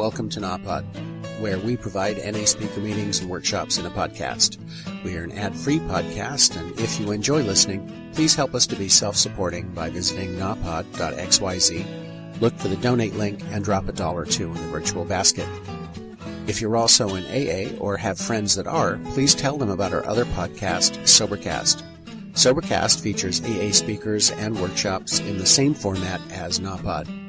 welcome to NAPOD, where we provide NA speaker meetings and workshops in a podcast. We are an ad-free podcast, and if you enjoy listening, please help us to be self-supporting by visiting napod.xyz, look for the donate link, and drop $1 or $2 in the virtual basket. If you're also in AA or have friends that are, please tell them about our other podcast, Sobercast. Sobercast features AA speakers and workshops in the same format as NAPOD.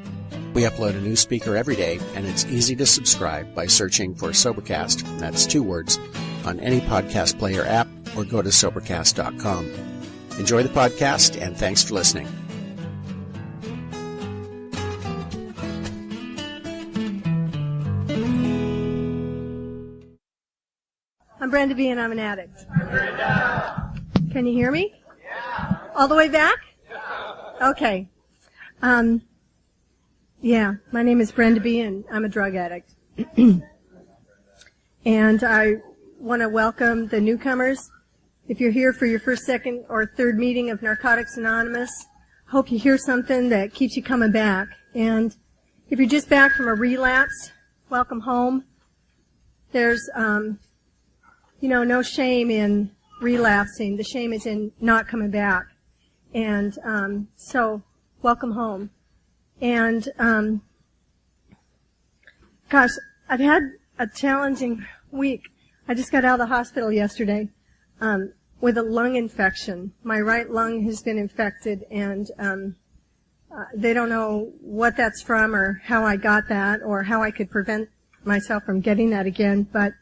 We upload a new speaker every day, and it's easy to subscribe by searching for Sobercast, that's 2 words, on any podcast player app, or go to Sobercast.com. Enjoy the podcast, and thanks for listening. I'm Benda B, and I'm an addict. Can you hear me? Yeah. All the way back? Yeah. Okay. Yeah, my name is Benda B, and I'm a drug addict. And I want to welcome the newcomers. If you're here for your first, second, or third meeting of Narcotics Anonymous, hope you hear something that keeps you coming back. And if you're just back from a relapse, welcome home. There's, no shame in relapsing. The shame is in not coming back. And so, welcome home. And, gosh, I've had a challenging week. I just got out of the hospital yesterday, with a lung infection. My right lung has been infected, and, they don't know what that's from or how I got that or how I could prevent myself from getting that again. But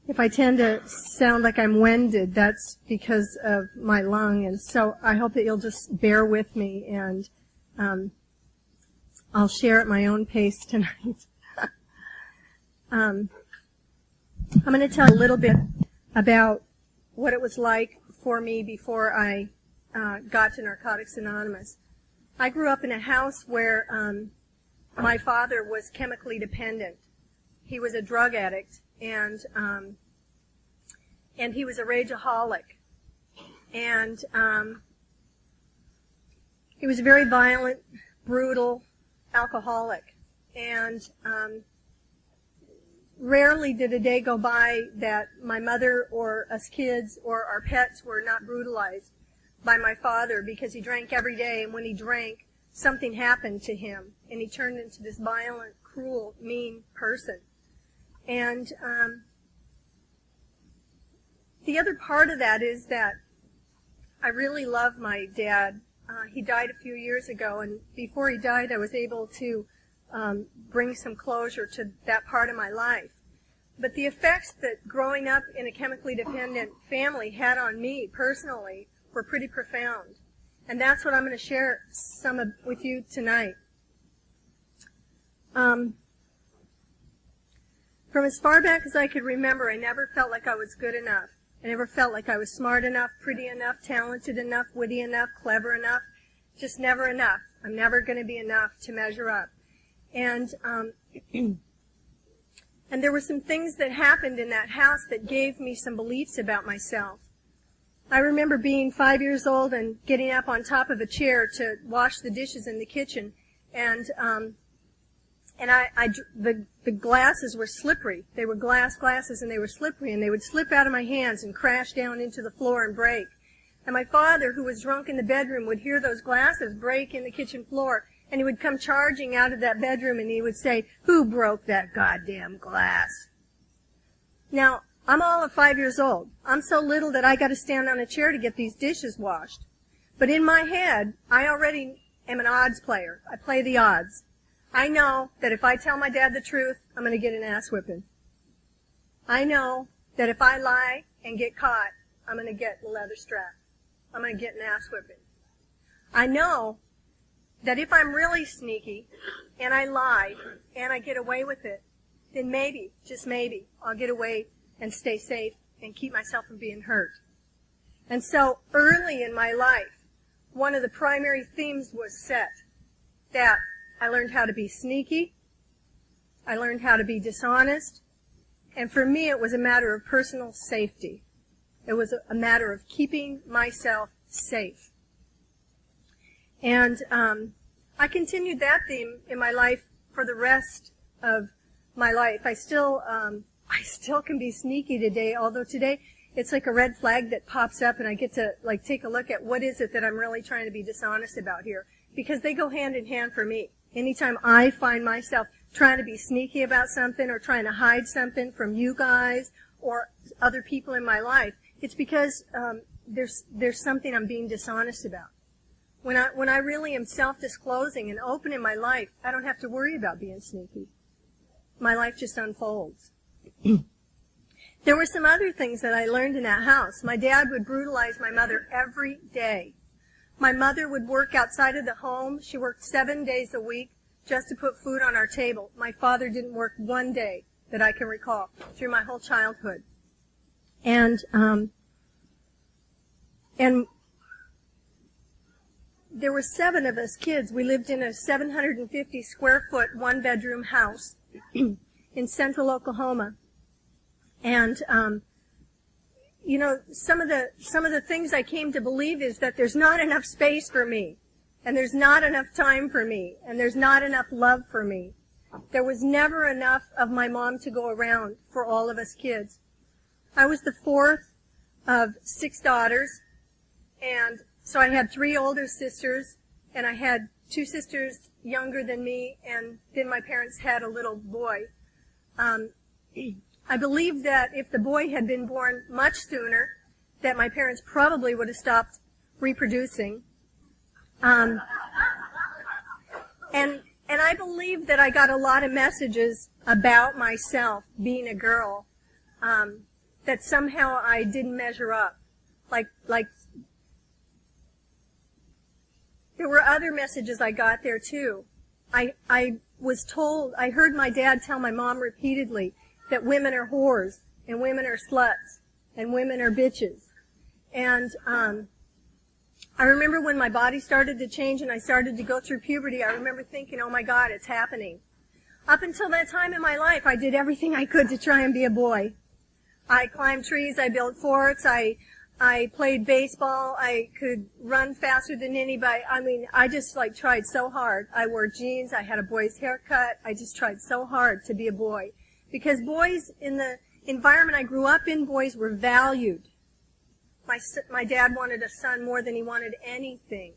if I tend to sound like I'm winded, that's because of my lung. And so I hope that you'll just bear with me, and, I'll share at my own pace tonight. I'm going to tell a little bit about what it was like for me before I got to Narcotics Anonymous. I grew up in a house where my father was chemically dependent. He was a drug addict, and he was a rageaholic. And he was very violent, brutal, alcoholic, and rarely did a day go by that my mother or us kids or our pets were not brutalized by my father, because he drank every day, and when he drank, something happened to him, and he turned into this violent, cruel, mean person. And the other part of that is that I really love my dad. He died a few years ago, and before he died, I was able to bring some closure to that part of my life. But the effects that growing up in a chemically dependent family had on me personally were pretty profound. And that's what I'm going to share some of with you tonight. From as far back as I could remember, I never felt like I was good enough. I never felt like I was smart enough, pretty enough, talented enough, witty enough, clever enough. Just never enough. I'm never going to be enough to measure up. And and there were some things that happened in that house that gave me some beliefs about myself. I remember being 5 years old and getting up on top of a chair to wash the dishes in the kitchen, and the glasses were slippery. They were glass glasses, and they were slippery, and they would slip out of my hands and crash down into the floor and break. And my father, who was drunk in the bedroom, would hear those glasses break in the kitchen floor, and he would come charging out of that bedroom, and he would say, "Who broke that goddamn glass?" Now, I'm all of 5 years old. I'm so little that I got to stand on a chair to get these dishes washed. But in my head, I already am an odds player. I play the odds. I know that if I tell my dad the truth, I'm going to get an ass whipping. I know that if I lie and get caught, I'm going to get the leather strap. I'm going to get an ass whipping. I know that if I'm really sneaky and I lie and I get away with it, then maybe, just maybe, I'll get away and stay safe and keep myself from being hurt. And so early in my life, one of the primary themes was set, that I learned how to be sneaky, I learned how to be dishonest, and for me it was a matter of personal safety. It was a matter of keeping myself safe. And I continued that theme in my life for the rest of my life. I still can be sneaky today, although today it's like a red flag that pops up and I get to like take a look at what is it that I'm really trying to be dishonest about here. Because they go hand in hand for me. Anytime I find myself trying to be sneaky about something or trying to hide something from you guys or other people in my life, it's because there's something I'm being dishonest about. When I really am self-disclosing and open in my life, I don't have to worry about being sneaky. My life just unfolds. There were some other things that I learned in that house. My dad would brutalize my mother every day. My mother would work outside of the home. She worked 7 days a week just to put food on our table. My father didn't work one day that I can recall through my whole childhood. And there were 7 of us kids. We lived in a 750 square foot, 1-bedroom house in central Oklahoma. And, you know, some of the things I came to believe is that there's not enough space for me, and there's not enough time for me, and there's not enough love for me. There was never enough of my mom to go around for all of us kids. I was the 4th of 6 daughters, and so I had 3 older sisters, and I had 2 sisters younger than me, and then my parents had a little boy. I believe that if the boy had been born much sooner, that my parents probably would have stopped reproducing. And I believe that I got a lot of messages about myself being a girl, that somehow I didn't measure up. Like there were other messages I got there too. I was told, I heard my dad tell my mom repeatedly that women are whores, and women are sluts, and women are bitches. And I remember when my body started to change and I started to go through puberty, I remember thinking, oh my God, it's happening. Up until that time in my life, I did everything I could to try and be a boy. I climbed trees, I built forts, I played baseball, I could run faster than anybody. I mean, I just like tried so hard. I wore jeans, I had a boy's haircut, I just tried so hard to be a boy. Because boys, in the environment I grew up in, boys were valued. My dad wanted a son more than he wanted anything.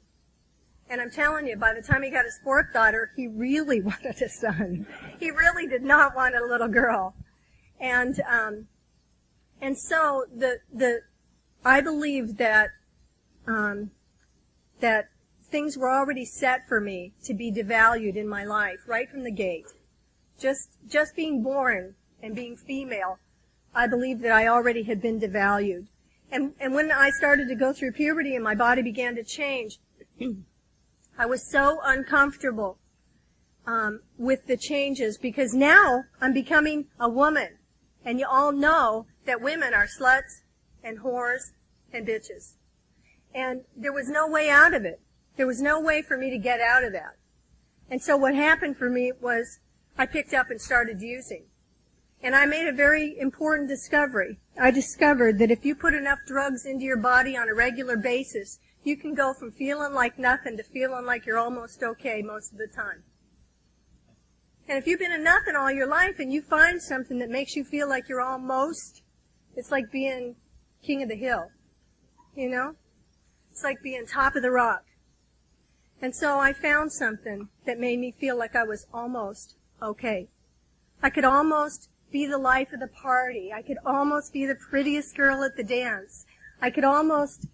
And I'm telling you, by the time he got his 4th daughter, he really wanted a son. He really did not want a little girl. And so I believe that things were already set for me to be devalued in my life right from the gate. Just being born and being female, I believe that I already had been devalued. And when I started to go through puberty and my body began to change, I was so uncomfortable with the changes because now I'm becoming a woman. And you all know that women are sluts and whores and bitches. And there was no way out of it. There was no way for me to get out of that. And so what happened for me was I picked up and started using. And I made a very important discovery. I discovered that if you put enough drugs into your body on a regular basis, you can go from feeling like nothing to feeling like you're almost okay most of the time. And if you've been a nothing all your life and you find something that makes you feel like you're almost, it's like being king of the hill, you know? It's like being top of the rock. And so I found something that made me feel like I was almost okay. I could almost be the life of the party. I could almost be the prettiest girl at the dance. I could almost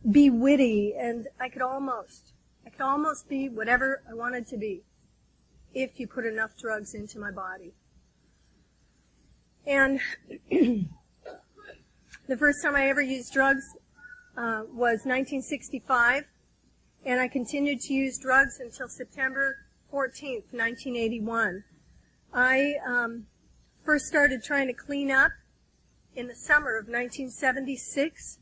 be witty, and I could almost be whatever I wanted to be if you put enough drugs into my body. And the first time I ever used drugs was 1965, and I continued to use drugs until September 14th, 1981. I first started trying to clean up in the summer of 1976.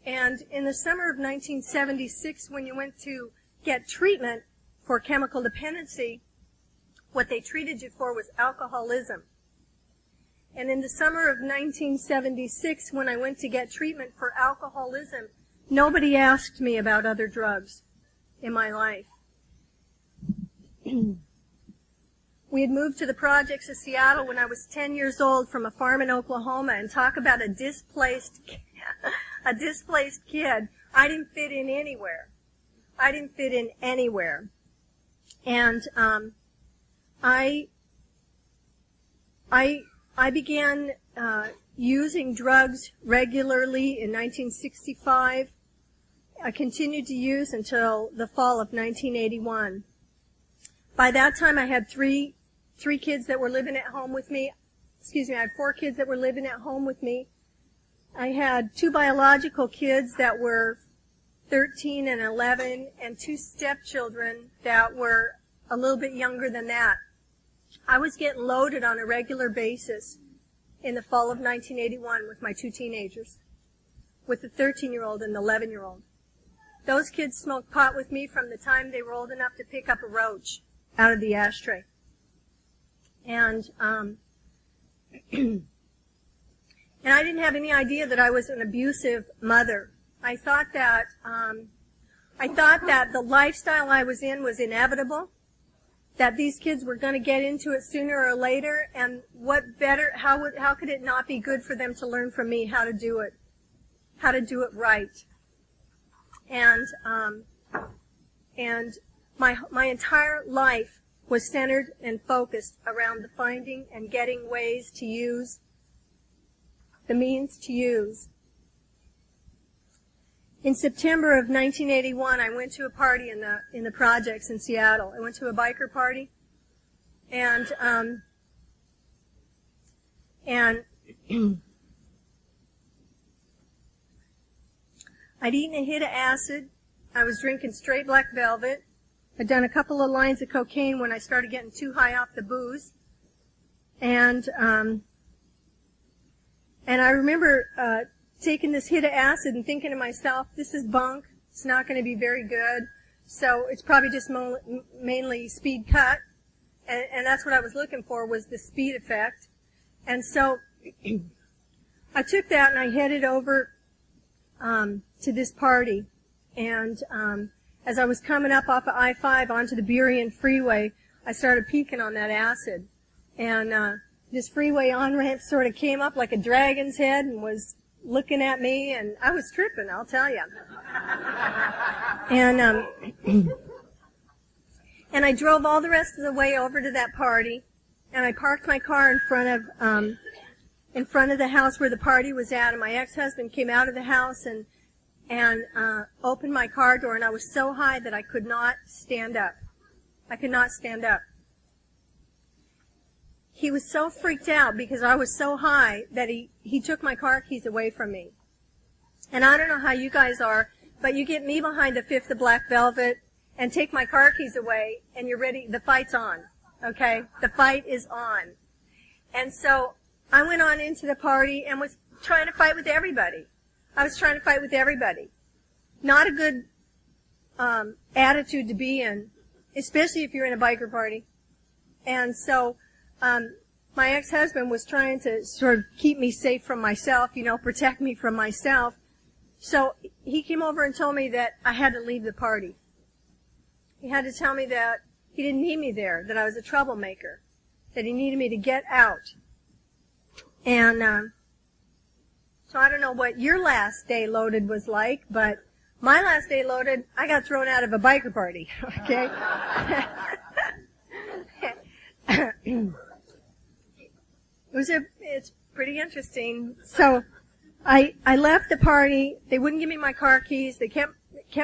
And in the summer of 1976, when you went to get treatment for chemical dependency, what they treated you for was alcoholism. And in the summer of 1976, when I went to get treatment for alcoholism, nobody asked me about other drugs in my life. We had moved to the projects of Seattle when I was 10 years old from a farm in Oklahoma, and talk about a displaced kid. I didn't fit in anywhere. And I began using drugs regularly in 1965. I continued to use until the fall of 1981. By that time, I had three kids that were living at home with me. I had 4 kids that were living at home with me. I had 2 biological kids that were 13 and 11, and 2 stepchildren that were a little bit younger than that. I was getting loaded on a regular basis in the fall of 1981 with my 2 teenagers, with the 13-year-old and the 11-year-old. Those kids smoked pot with me from the time they were old enough to pick up a roach out of the ashtray. And and I didn't have any idea that I was an abusive mother. I thought that the lifestyle I was in was inevitable, that these kids were going to get into it sooner or later, and how could it not be good for them to learn from me how to do it right. And my entire life was centered and focused around the finding and getting ways to use the means to use. In September of 1981, I went to a party in the projects in Seattle. I went to a biker party, and I'd eaten a hit of acid. I was drinking straight black velvet. I'd done a couple of lines of cocaine when I started getting too high off the booze. And I remember taking this hit of acid and thinking to myself, this is bunk. It's not going to be very good. So it's probably just mainly speed cut. And that's what I was looking for, was the speed effect. And so I took that and I headed over to this party. And as I was coming up off of I-5 onto the Burien Freeway, I started peeking on that acid. And this freeway on-ramp sort of came up like a dragon's head and was looking at me, and I was tripping, I'll tell you. And I drove all the rest of the way over to that party, and I parked my car in front of the house where the party was at, and my ex-husband came out of the house and opened my car door, and I was so high that I could not stand up. He was so freaked out because I was so high that he took my car keys away from me. And I don't know how you guys are, but you get me behind a fifth of black velvet and take my car keys away, and you're ready. The fight's on, okay? The fight is on. And so I went on into the party and was trying to fight with everybody. Not a good attitude to be in, especially if you're in a biker party. And so my ex-husband was trying to sort of keep me safe from myself, protect me from myself. So he came over and told me that I had to leave the party. He had to tell me that he didn't need me there, that I was a troublemaker, that he needed me to get out. And so I don't know what your last day loaded was like, but my last day loaded, I got thrown out of a biker party, okay? It's pretty interesting. So I left the party. They wouldn't give me my car keys. They kept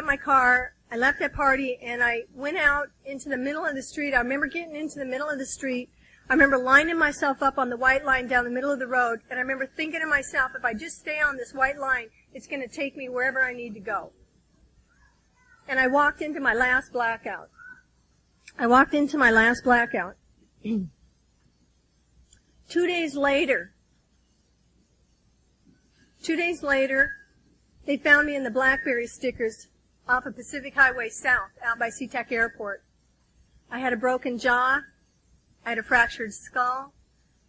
my car. I left that party and I went out into the middle of the street. I remember getting into the middle of the street. I remember lining myself up on the white line down the middle of the road, and I remember thinking to myself, if I just stay on this white line, it's going to take me wherever I need to go. And I walked into my last blackout. 2 days later, they found me in the Blackberry stickers off of Pacific Highway South, out by SeaTac Airport. I had a broken jaw. I had a fractured skull.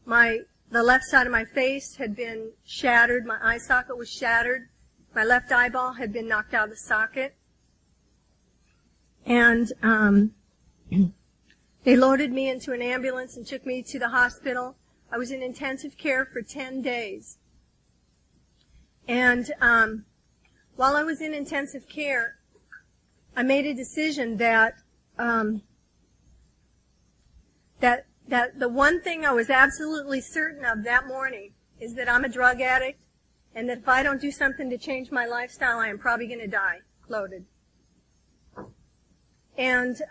The left side of my face had been shattered. My eye socket was shattered. My left eyeball had been knocked out of the socket. And They loaded me into an ambulance and took me to the hospital. I was in intensive care for 10 days. And while I was in intensive care, I made a decision that that the one thing I was absolutely certain of that morning is that I'm a drug addict, and that if I don't do something to change my lifestyle, I am probably going to die. Loaded. And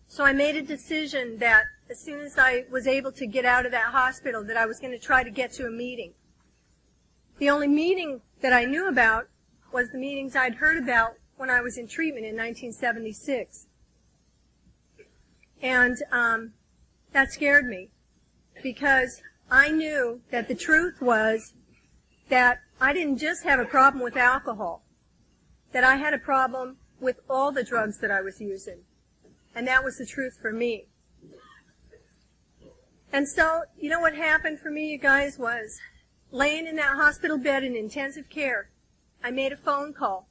so I made a decision that as soon as I was able to get out of that hospital, that I was going to try to get to a meeting. The only meeting that I knew about was the meetings I'd heard about when I was in treatment in 1976. And that scared me, because I knew that the truth was that I didn't just have a problem with alcohol, that I had a problem with all the drugs that I was using. And that was the truth for me. And so, you know what happened for me, you guys, was laying in that hospital bed in intensive care, I made a phone call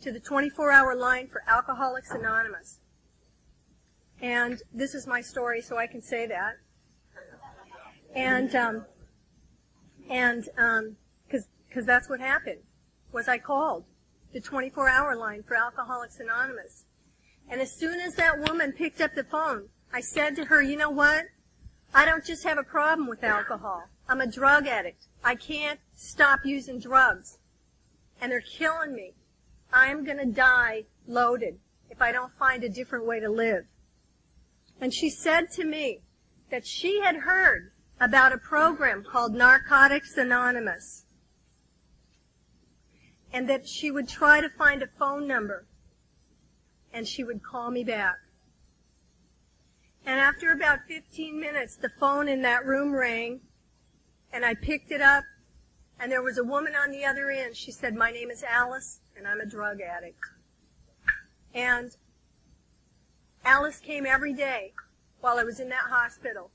to the 24-hour line for Alcoholics Anonymous. And this is my story, so I can say that. And because that's what happened, was I called the 24-hour line for Alcoholics Anonymous. And as soon as that woman picked up the phone, I said to her, you know what? I don't just have a problem with alcohol. I'm a drug addict. I can't stop using drugs. And they're killing me. I'm going to die loaded if I don't find a different way to live. And she said to me that she had heard about a program called Narcotics Anonymous, and that she would try to find a phone number, and she would call me back. And after about 15 minutes, the phone in that room rang, and I picked it up, and there was a woman on the other end. She said, my name is Alice, and I'm a drug addict. And Alice came every day while I was in that hospital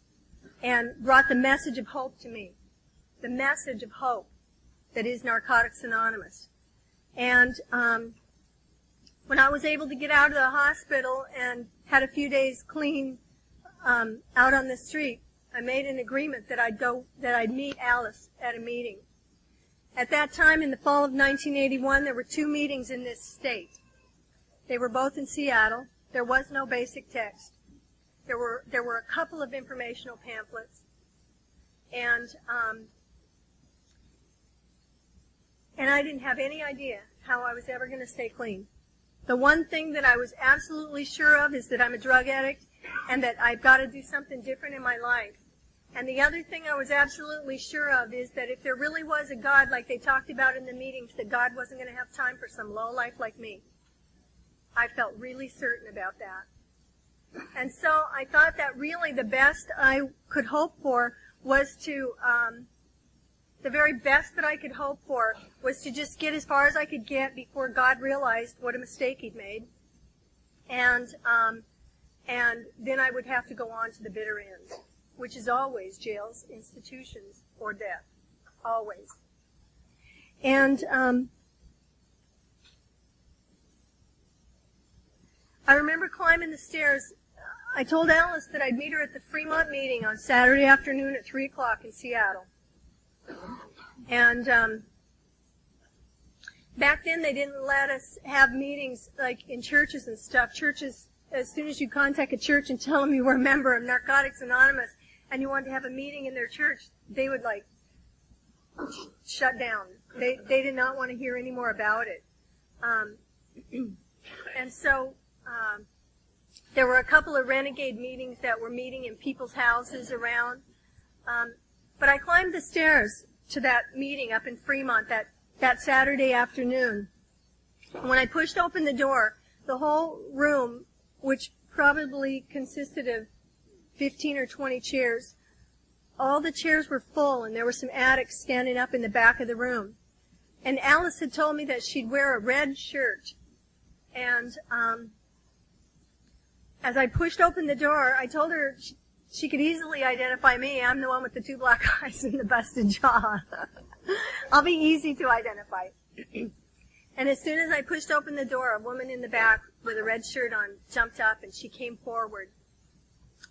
and brought the message of hope to me, the message of hope that is Narcotics Anonymous. And when I was able to get out of the hospital and had a few days clean out on the street, I made an agreement that I'd meet Alice at a meeting. At that time, in the fall of 1981, there were 2 meetings in this state. They were both in Seattle. There was no basic text. There were a couple of informational pamphlets, and I didn't have any idea how I was ever going to stay clean. The one thing that I was absolutely sure of is that I'm a drug addict, and that I've got to do something different in my life. And the other thing I was absolutely sure of is that if there really was a God, like they talked about in the meetings, that God wasn't going to have time for some lowlife like me. I felt really certain about that. And so I thought that really the best I could hope for was to, the very best that I could hope for was to just get as far as I could get before God realized what a mistake he'd made. And then I would have to go on to the bitter end, which is always jails, institutions, or death. Always. And I remember climbing the stairs. I told Alice that I'd meet her at the Fremont meeting on Saturday afternoon at 3 o'clock in Seattle. And back then they didn't let us have meetings like in churches and stuff. Churches, as soon as you contact a church and tell them you were a member of Narcotics Anonymous and you wanted to have a meeting in their church, they would like shut down. They did not want to hear any more about it. And so there were a couple of renegade meetings that were meeting in people's houses around. But I climbed the stairs to that meeting up in Fremont that Saturday afternoon. When I pushed open the door, the whole room, which probably consisted of 15 or 20 chairs, all the chairs were full, and there were some addicts standing up in the back of the room. And Alice had told me that she'd wear a red shirt. And as I pushed open the door, I told her she could easily identify me. I'm the one with the 2 black eyes and the busted jaw. I'll be easy to identify. And as soon as I pushed open the door, a woman in the back with a red shirt on jumped up, and she came forward.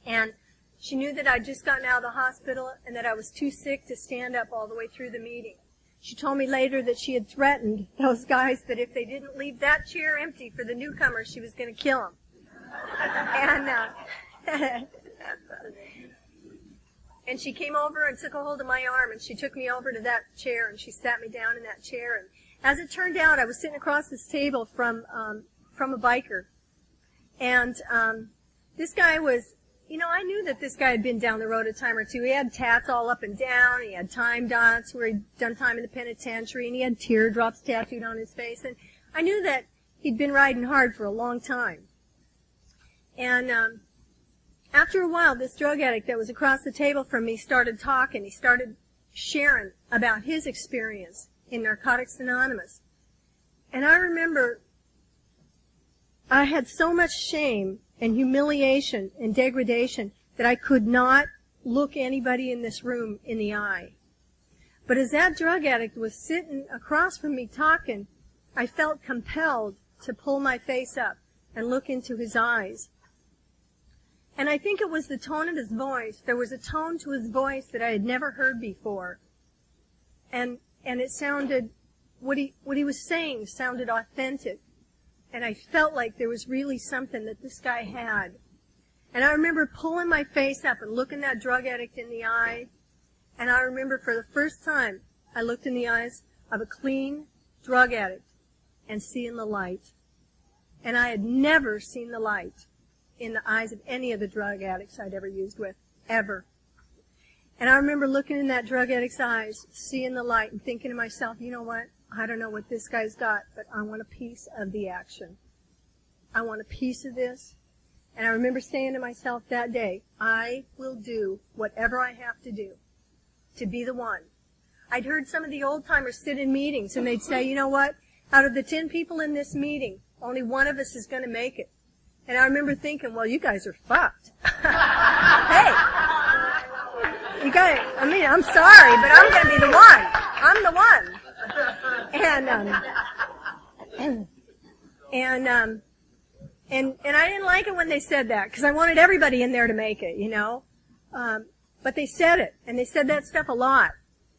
And she knew that I'd just gotten out of the hospital and that I was too sick to stand up all the way through the meeting. She told me later that she had threatened those guys that if they didn't leave that chair empty for the newcomers, she was going to kill them. And she came over and took a hold of my arm, and she took me over to that chair, and she sat me down in that chair. And as it turned out, I was sitting across this table from a biker. And this guy was, I knew that this guy had been down the road a time or two. He had tats all up and down. He had time dots where he'd done time in the penitentiary, and he had teardrops tattooed on his face. And I knew that he'd been riding hard for a long time. And after a while, this drug addict that was across the table from me started talking. He started sharing about his experience in Narcotics Anonymous. And I remember I had so much shame and humiliation and degradation that I could not look anybody in this room in the eye. But as that drug addict was sitting across from me talking, I felt compelled to pull my face up and look into his eyes. And I think it was the tone of his voice. There was a tone to his voice that I had never heard before. And it sounded, what he was saying sounded authentic. And I felt like there was really something that this guy had. And I remember pulling my face up and looking that drug addict in the eye. And I remember for the first time, I looked in the eyes of a clean drug addict and seeing the light. And I had never seen the light in the eyes of any of the drug addicts I'd ever used with, ever. And I remember looking in that drug addict's eyes, seeing the light, and thinking to myself, you know what? I don't know what this guy's got, but I want a piece of the action. I want a piece of this. And I remember saying to myself that day, I will do whatever I have to do to be the one. I'd heard some of the old-timers sit in meetings, and they'd say, you know what? Out of the 10 people in this meeting, only one of us is going to make it. And I remember thinking, well, you guys are fucked. Hey, you guys, I'm sorry, but I'm going to be the one. I'm the one. And I didn't like it when they said that, because I wanted everybody in there to make it, But they said it, and they said that stuff a lot.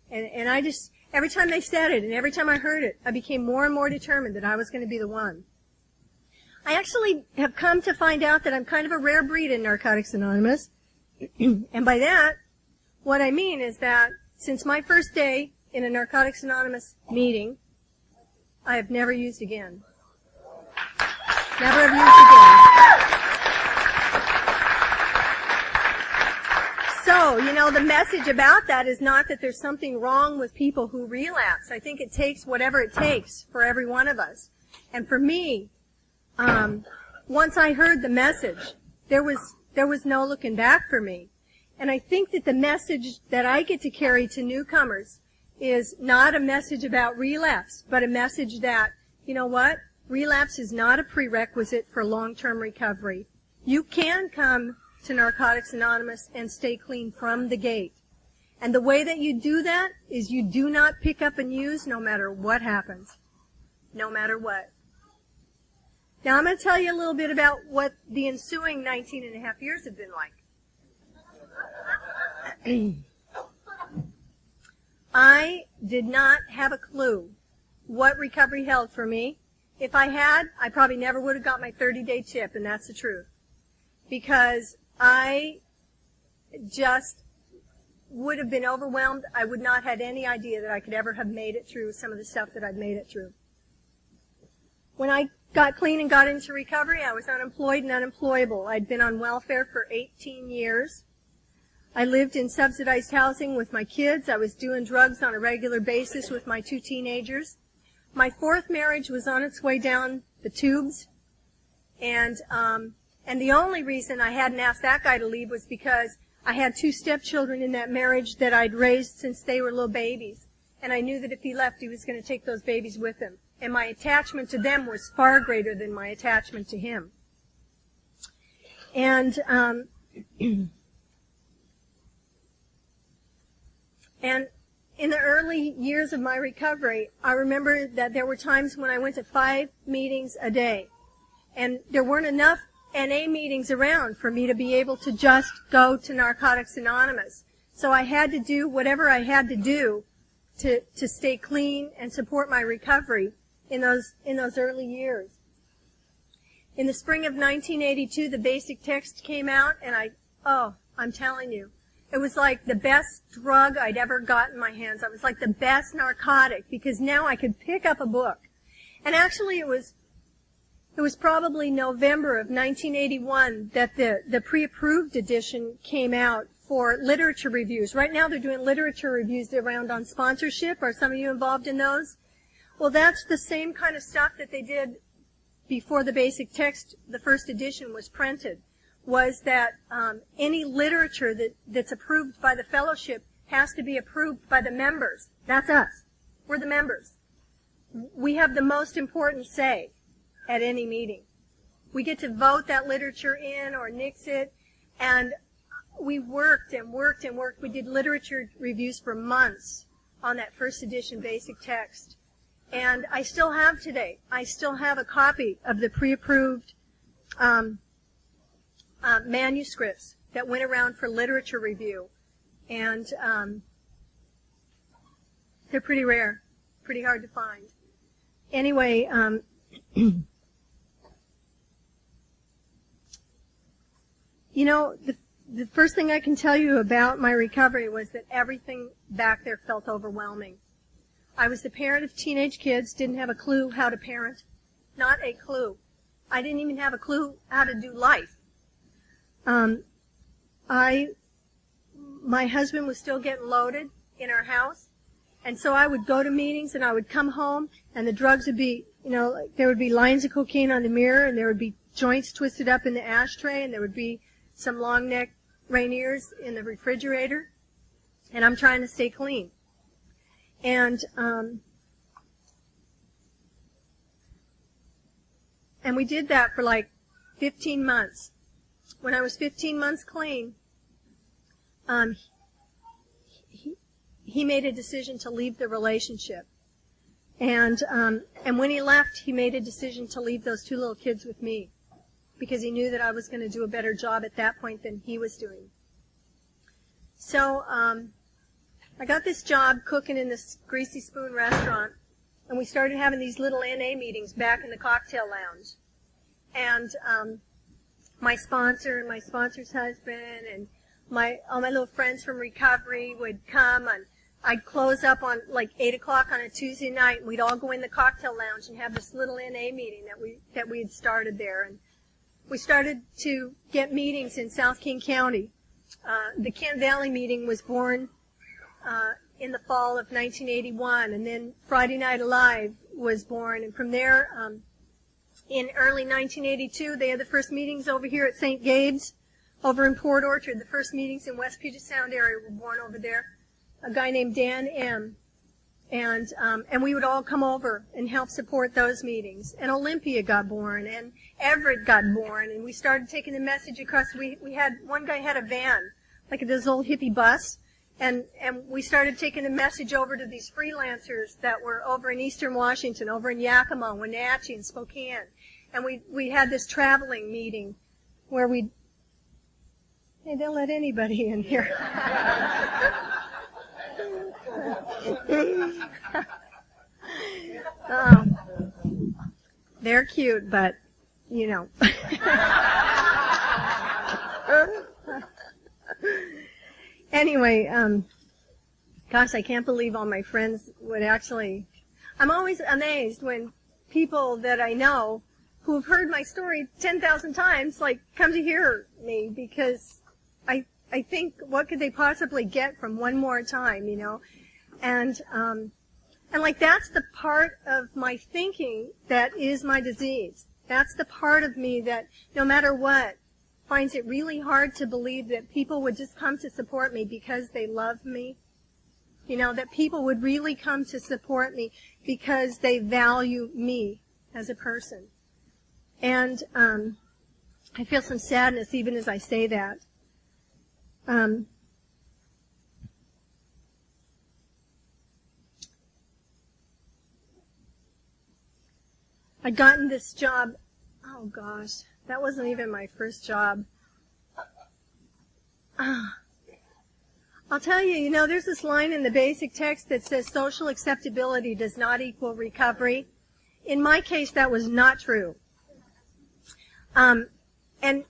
And I just, every time they said it, and every time I heard it, I became more and more determined that I was going to be the one. I actually have come to find out that I'm kind of a rare breed in Narcotics Anonymous. And by that, what I mean is that since my first day in a Narcotics Anonymous meeting, I have never used again. Never have used again. So, the message about that is not that there's something wrong with people who relapse. I think it takes whatever it takes for every one of us. And for me, once I heard the message, there was no looking back for me. And I think that the message that I get to carry to newcomers is not a message about relapse, but a message that, you know what? Relapse is not a prerequisite for long-term recovery. You can come to Narcotics Anonymous and stay clean from the gate. And the way that you do that is you do not pick up and use no matter what happens. No matter what. Now, I'm going to tell you a little bit about what the ensuing 19 and a half years have been like. I did not have a clue what recovery held for me. If I had, I probably never would have got my 30-day chip, and that's the truth. Because I just would have been overwhelmed. I would not have had any idea that I could ever have made it through some of the stuff that I'd made it through. When I got clean and got into recovery, I was unemployed and unemployable. I'd been on welfare for 18 years. I lived in subsidized housing with my kids. I was doing drugs on a regular basis with my 2 teenagers. My 4th marriage was on its way down the tubes. And the only reason I hadn't asked that guy to leave was because I had 2 stepchildren in that marriage that I'd raised since they were little babies. And I knew that if he left, he was going to take those babies with him. And my attachment to them was far greater than my attachment to him. And and in the early years of my recovery, I remember that there were times when I went to 5 meetings a day. And there weren't enough NA meetings around for me to be able to just go to Narcotics Anonymous. So I had to do whatever I had to do to stay clean and support my recovery in those early years. In the spring of 1982, the basic text came out, and I'm telling you, it was like the best drug I'd ever got in my hands. It was like the best narcotic, because now I could pick up a book. And actually it was probably November of 1981 that the pre-approved edition came out for literature reviews. Right now they're doing literature reviews around on sponsorship. Are some of you involved in those? Well, that's the same kind of stuff that they did before the basic text, the first edition, was printed, was that any literature that's approved by the fellowship has to be approved by the members. That's us. We're the members. We have the most important say at any meeting. We get to vote that literature in or nix it, and we worked and worked and worked. We did literature reviews for months on that first edition basic text. And I still have today, I still have a copy of the pre-approved manuscripts that went around for literature review. And they're pretty rare, pretty hard to find. Anyway, you know, the first thing I can tell you about my recovery was that everything back there felt overwhelming. I was the parent of teenage kids, didn't have a clue how to parent. Not a clue. I didn't even have a clue how to do life. My husband was still getting loaded in our house, and so I would go to meetings and I would come home and the drugs would be, you know, like there would be lines of cocaine on the mirror and there would be joints twisted up in the ashtray and there would be some long neck Rainiers in the refrigerator, and I'm trying to stay clean. And we did that for like 15 months. When I was 15 months clean, he made a decision to leave the relationship. And when he left, he made a decision to leave those two little kids with me, because he knew that I was going to do a better job at that point than he was doing. So I got this job cooking in this Greasy Spoon restaurant, and we started having these little NA meetings back in the cocktail lounge. And my sponsor and my sponsor's husband and all my little friends from recovery would come, and I'd close up on like 8 o'clock on a Tuesday night, and we'd all go in the cocktail lounge and have this little NA meeting that we had started there. And we started to get meetings in South King County. The Kent Valley meeting was born in the fall of 1981, and then Friday Night Alive was born. And from there, in early 1982, they had the first meetings over here at St. Gabe's over in Port Orchard. The first meetings in West Puget Sound area were born over there. A guy named Dan M. And we would all come over and help support those meetings. And Olympia got born, and Everett got born, and we started taking the message across. We had, one guy had a van, like this old hippie bus, and we started taking the message over to these freelancers that were over in Eastern Washington, over in Yakima, Wenatchee, and Spokane. And we had this traveling meeting where hey, they'll let anybody in here. They're cute, but, you know. Anyway, gosh, I can't believe all my friends would actually... I'm always amazed when people that I know who have heard my story 10,000 times, like, come to hear me, because I think, what could they possibly get from one more time, you know? And like, that's the part of my thinking that is my disease. That's the part of me that, no matter what, finds it really hard to believe that people would just come to support me because they love me. You know, that people would really come to support me because they value me as a person. And I feel some sadness even as I say that. I'd gotten this job, oh gosh, That wasn't even my first job. I'll tell you, there's this line in the basic text that says social acceptability does not equal recovery. In my case, that was not true. And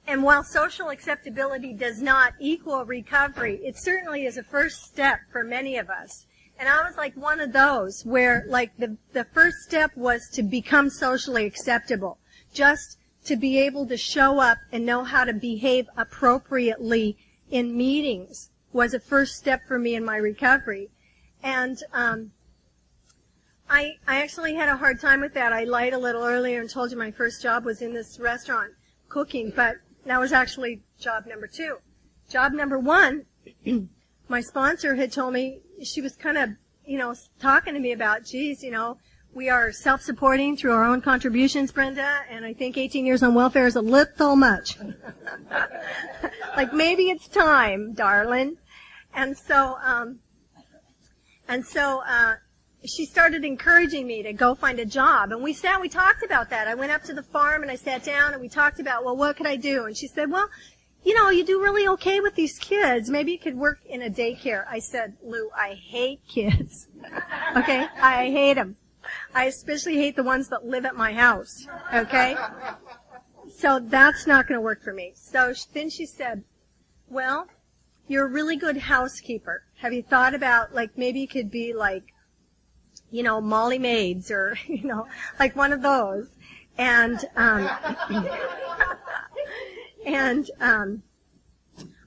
while social acceptability does not equal recovery, it certainly is a first step for many of us. And I was like one of those where, like, the first step was to become socially acceptable. Just to be able to show up and know how to behave appropriately in meetings was a first step for me in my recovery. And I actually had a hard time with that. I lied a little earlier and told you my first job was in this restaurant cooking, but that was actually job number 2. Job number 1, my sponsor had told me, she was kind of, talking to me about, geez, we are self-supporting through our own contributions, Brenda, and I think 18 years on welfare is a little much. Like, maybe it's time, darling. And so she started encouraging me to go find a job. And we talked about that. I went up to the farm and I sat down and we talked about, well, what could I do? And she said, well, you do really okay with these kids. Maybe you could work in a daycare. I said, Lou, I hate kids. Okay? I hate them. I especially hate the ones that live at my house. Okay? So that's not going to work for me. So then she said, well, you're a really good housekeeper. Have you thought about, like, maybe you could be like, Molly Maids or, like one of those. And,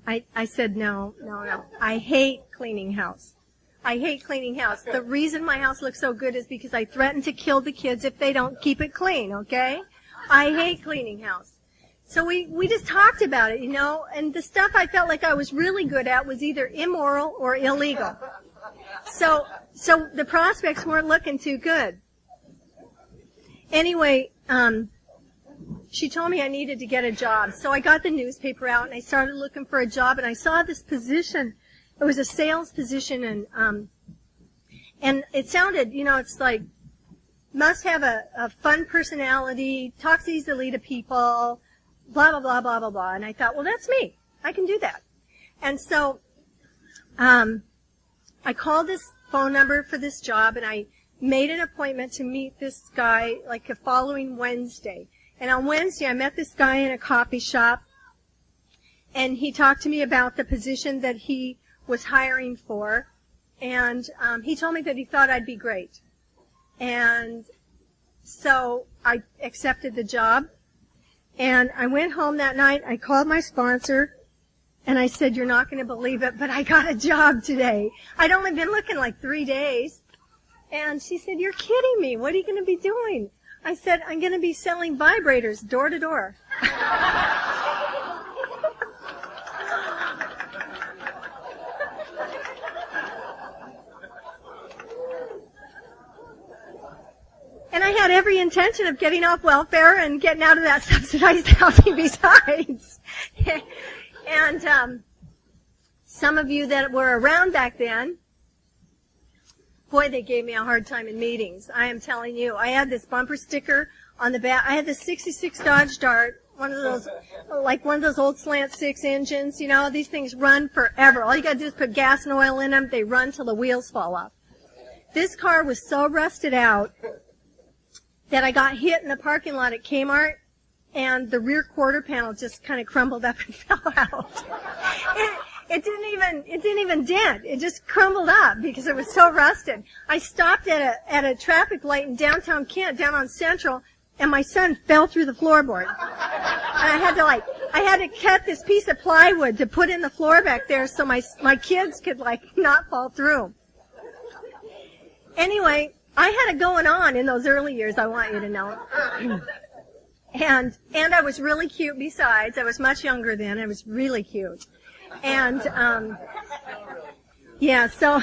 I said, no. I hate cleaning house. I hate cleaning house. The reason my house looks so good is because I threaten to kill the kids if they don't keep it clean, okay? I hate cleaning house. So we just talked about it, and the stuff I felt like I was really good at was either immoral or illegal. So the prospects weren't looking too good. Anyway, she told me I needed to get a job. So I got the newspaper out and I started looking for a job and I saw this position. It was a sales position and it sounded, it's like, must have a fun personality, talks easily to people, blah, blah, blah, blah, blah, blah. And I thought, well, that's me. I can do that. And so, I called this phone number for this job and I made an appointment to meet this guy like the following Wednesday. And on Wednesday I met this guy in a coffee shop and he talked to me about the position that he was hiring for and he told me that he thought I'd be great. And so I accepted the job and I went home that night. I called my sponsor and I said, you're not going to believe it, but I got a job today. I'd only been looking like 3 days. And she said, you're kidding me. What are you going to be doing? I said, I'm going to be selling vibrators door to door. And I had every intention of getting off welfare and getting out of that subsidized housing besides. And some of you that were around back then, boy, they gave me a hard time in meetings. I am telling you. I had this bumper sticker on the back. I had this 66 Dodge Dart, one of those old slant 6 engines. These things run forever. All you got to do is put gas and oil in them. They run till the wheels fall off. This car was so rusted out that I got hit in the parking lot at Kmart, and the rear quarter panel just kind of crumbled up and fell out. It didn't even dent. It just crumbled up because it was so rusted. I stopped at a traffic light in downtown Kent, down on Central, and my son fell through the floorboard. And I had to cut this piece of plywood to put in the floor back there so my kids could not fall through. Anyway, I had it going on in those early years, I want you to know. And I was really cute besides. I was much younger then. I was really cute. And, so,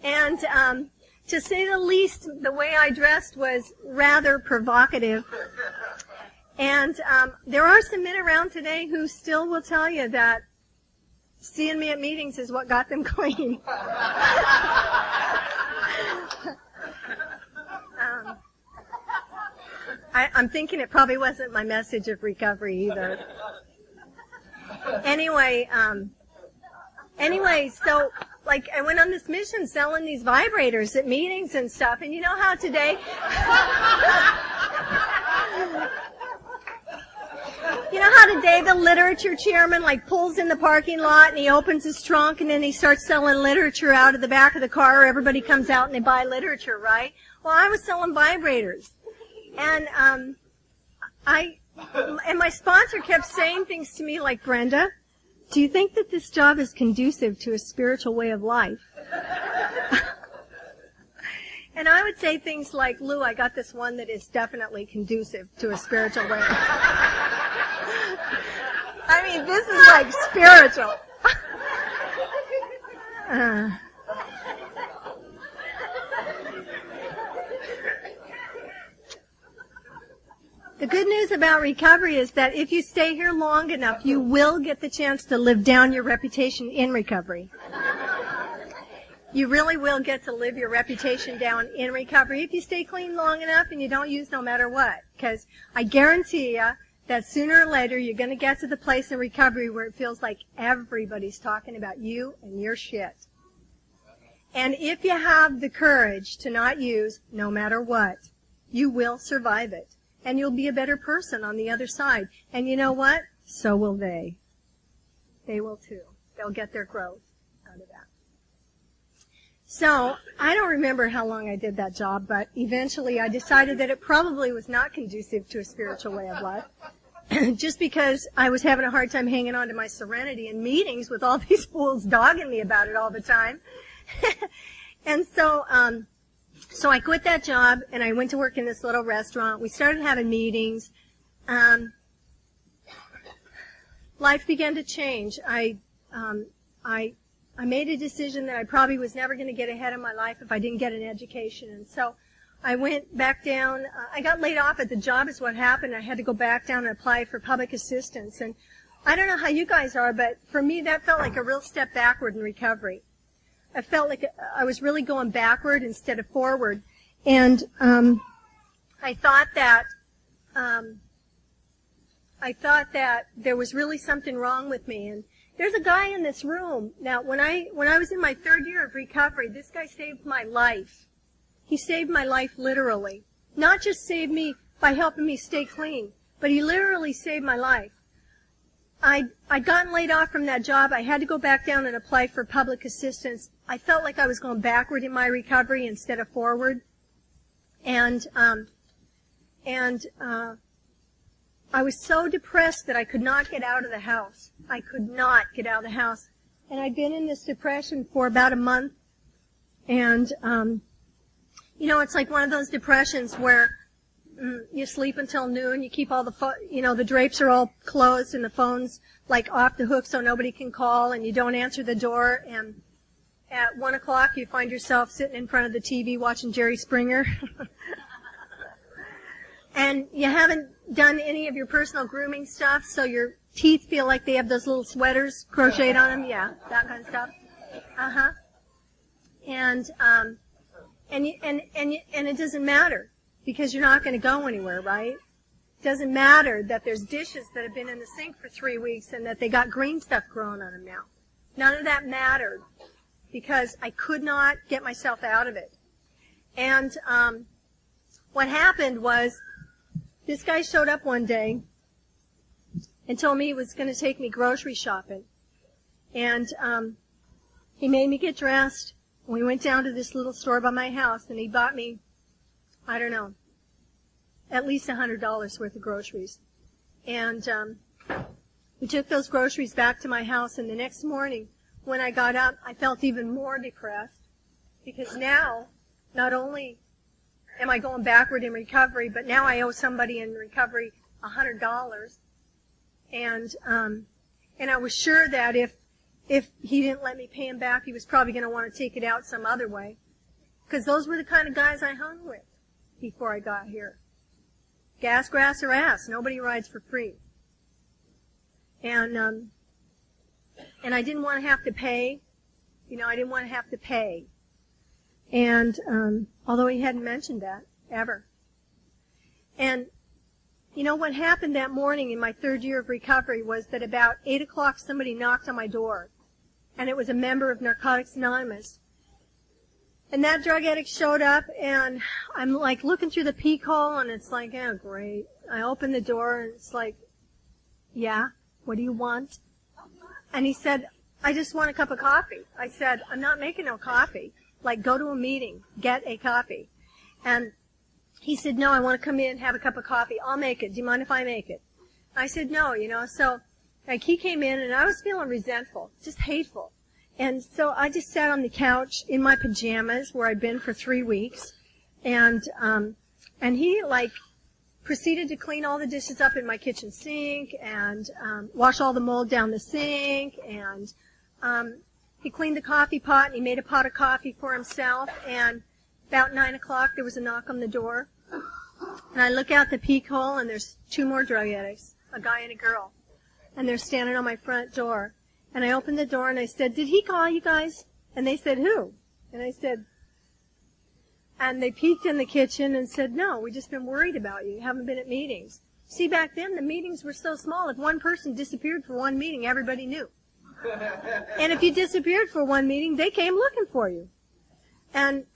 and, to say the least, the way I dressed was rather provocative. And, there are some men around today who still will tell you that seeing me at meetings is what got them clean. I'm thinking it probably wasn't my message of recovery either. Anyway, so, like, I went on this mission selling these vibrators at meetings and stuff, and you know how today, the literature chairman, like, pulls in the parking lot and he opens his trunk and then he starts selling literature out of the back of the car. Everybody comes out and they buy literature, right? Well, I was selling vibrators. And, and my sponsor kept saying things to me like, Brenda, do you think that this job is conducive to a spiritual way of life? And I would say things like, Lou, I got this one that is definitely conducive to a spiritual way of life. I mean, this is like spiritual. The good news about recovery is that if you stay here long enough, you will get the chance to live down your reputation in recovery. You really will get to live your reputation down in recovery if you stay clean long enough and you don't use no matter what. Because I guarantee you that sooner or later you're going to get to the place in recovery where it feels like everybody's talking about you and your shit. And if you have the courage to not use no matter what, you will survive it. And you'll be a better person on the other side. And you know what? So will they. They will too. They'll get their growth out of that. So, I don't remember how long I did that job, but eventually I decided that it probably was not conducive to a spiritual way of life. Just because I was having a hard time hanging on to my serenity in meetings with all these fools dogging me about it all the time. And so I quit that job and I went to work in this little restaurant. We started having meetings. Life began to change. I made a decision that I probably was never going to get ahead in my life if I didn't get an education. And so I went back down. I got laid off at the job is what happened. I had to go back down and apply for public assistance. And I don't know how you guys are, but for me that felt like a real step backward in recovery. I felt like I was really going backward instead of forward. And I thought that there was really something wrong with me. And there's a guy in this room. Now, when I was in my third year of recovery, this guy saved my life. He saved my life literally. Not just saved me by helping me stay clean, but he literally saved my life. I'd gotten laid off from that job. I had to go back down and apply for public assistance. I felt like I was going backward in my recovery instead of forward. And I was so depressed that I could not get out of the house. I could not get out of the house. And I'd been in this depression for about a month. And, it's like one of those depressions where you sleep until noon, you keep all the drapes are all closed and the phone's like off the hook so nobody can call, and you don't answer the door, and at 1 o'clock you find yourself sitting in front of the TV watching Jerry Springer. And you haven't done any of your personal grooming stuff, so your teeth feel like they have those little sweaters crocheted on them. Yeah, that kind of stuff. And it doesn't matter because you're not going to go anywhere, right? It doesn't matter that there's dishes that have been in the sink for 3 weeks and that they got green stuff growing on them now. None of that mattered because I could not get myself out of it. And what happened was this guy showed up one day and told me he was going to take me grocery shopping. And he made me get dressed. We went down to this little store by my house, and he bought me, I don't know, at least $100 worth of groceries. And we took those groceries back to my house, and the next morning, when I got up, I felt even more depressed because now, not only am I going backward in recovery, but now I owe somebody in recovery $100. And I was sure that if he didn't let me pay him back, he was probably going to want to take it out some other way. Because those were the kind of guys I hung with before I got here. Gas, grass, or ass. Nobody rides for free. And I didn't want to have to pay. I didn't want to have to pay. And although he hadn't mentioned that, ever. And you know, what happened that morning in my third year of recovery was that about 8 o'clock somebody knocked on my door, and it was a member of Narcotics Anonymous. And that drug addict showed up, and I'm like looking through the peek hole, and it's like, oh, great. I open the door, and it's like, yeah, what do you want? And he said, I just want a cup of coffee. I said, I'm not making no coffee. Like, go to a meeting, get a coffee. And he said, no, I want to come in and have a cup of coffee. I'll make it. Do you mind if I make it? I said, no, you know. So, like, he came in, and I was feeling resentful, just hateful. And so I just sat on the couch in my pajamas where I'd been for 3 weeks. And he, like, proceeded to clean all the dishes up in my kitchen sink and wash all the mold down the sink. And he cleaned the coffee pot, and he made a pot of coffee for himself. And about 9 o'clock, there was a knock on the door. And I look out the peek hole, and there's 2 more drug addicts, a guy and a girl. And they're standing on my front door. And I opened the door, and I said, did he call you guys? And they said, who? And I said, and they peeked in the kitchen and said, no, we've just been worried about you. You haven't been at meetings. See, back then, the meetings were so small. If one person disappeared for one meeting, everybody knew. And if you disappeared for one meeting, they came looking for you. And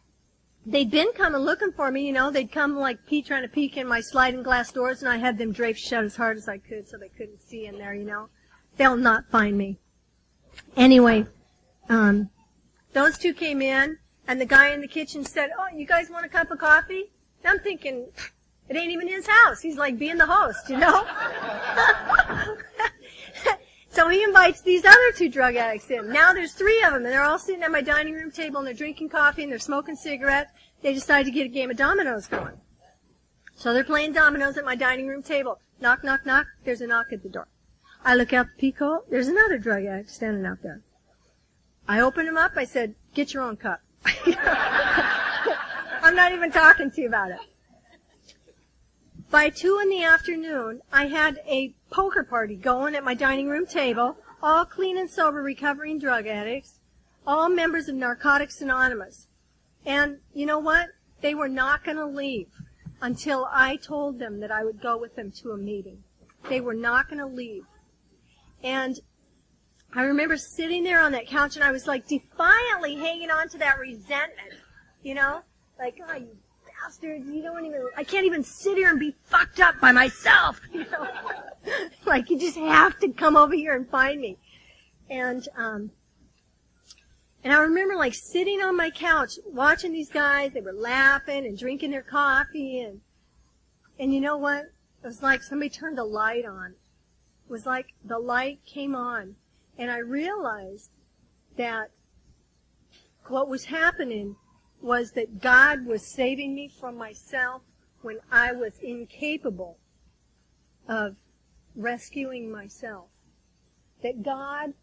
they'd been coming looking for me, you know. They'd come like trying to peek in my sliding glass doors, and I had them draped shut as hard as I could so they couldn't see in there, you know. They'll not find me. Anyway, those 2 came in, and the guy in the kitchen said, oh, you guys want a cup of coffee? And I'm thinking, it ain't even his house. He's like being the host, you know. So he invites these other 2 drug addicts in. Now there's 3 of them, and they're all sitting at my dining room table, and they're drinking coffee, and they're smoking cigarettes. They decide to get a game of dominoes going. So they're playing dominoes at my dining room table. Knock, knock, knock. There's a knock at the door. I look out the peek hole. There's another drug addict standing out there. I open him up. I said, get your own cup. I'm not even talking to you about it. By 2 in the afternoon, I had a poker party going at my dining room table, all clean and sober recovering drug addicts, all members of Narcotics Anonymous. And you know what? They were not going to leave until I told them that I would go with them to a meeting. They were not going to leave. And I remember sitting there on that couch, and I was like defiantly hanging on to that resentment, you know? Like, oh, you bastards, I can't even sit here and be fucked up by myself, you know? Like, you just have to come over here and find me. And I remember like sitting on my couch watching these guys. They were laughing and drinking their coffee, and you know what? It was like somebody turned a light on. It was like the light came on, and I realized that what was happening was that God was saving me from myself when I was incapable of rescuing myself. That God,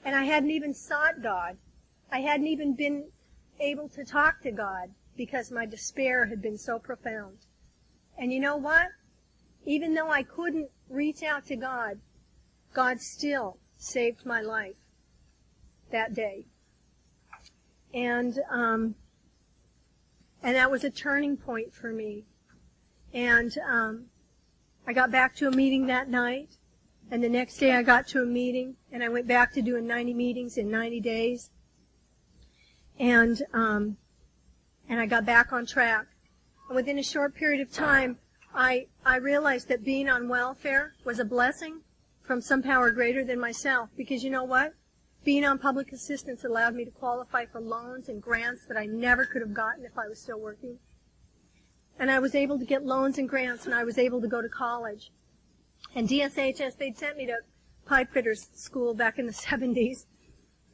and I hadn't even sought God. I hadn't even been able to talk to God because my despair had been so profound. And you know what? Even though I couldn't reach out to God, God still saved my life that day. And that was a turning point for me. And I got back to a meeting that night, and the next day I got to a meeting, and I went back to doing 90 meetings in 90 days. And I got back on track. And within a short period of time, I realized that being on welfare was a blessing from some power greater than myself. Because you know what? Being on public assistance allowed me to qualify for loans and grants that I never could have gotten if I was still working. And I was able to get loans and grants, and I was able to go to college. And DSHS, they'd sent me to pipe fitters school back in the 70s.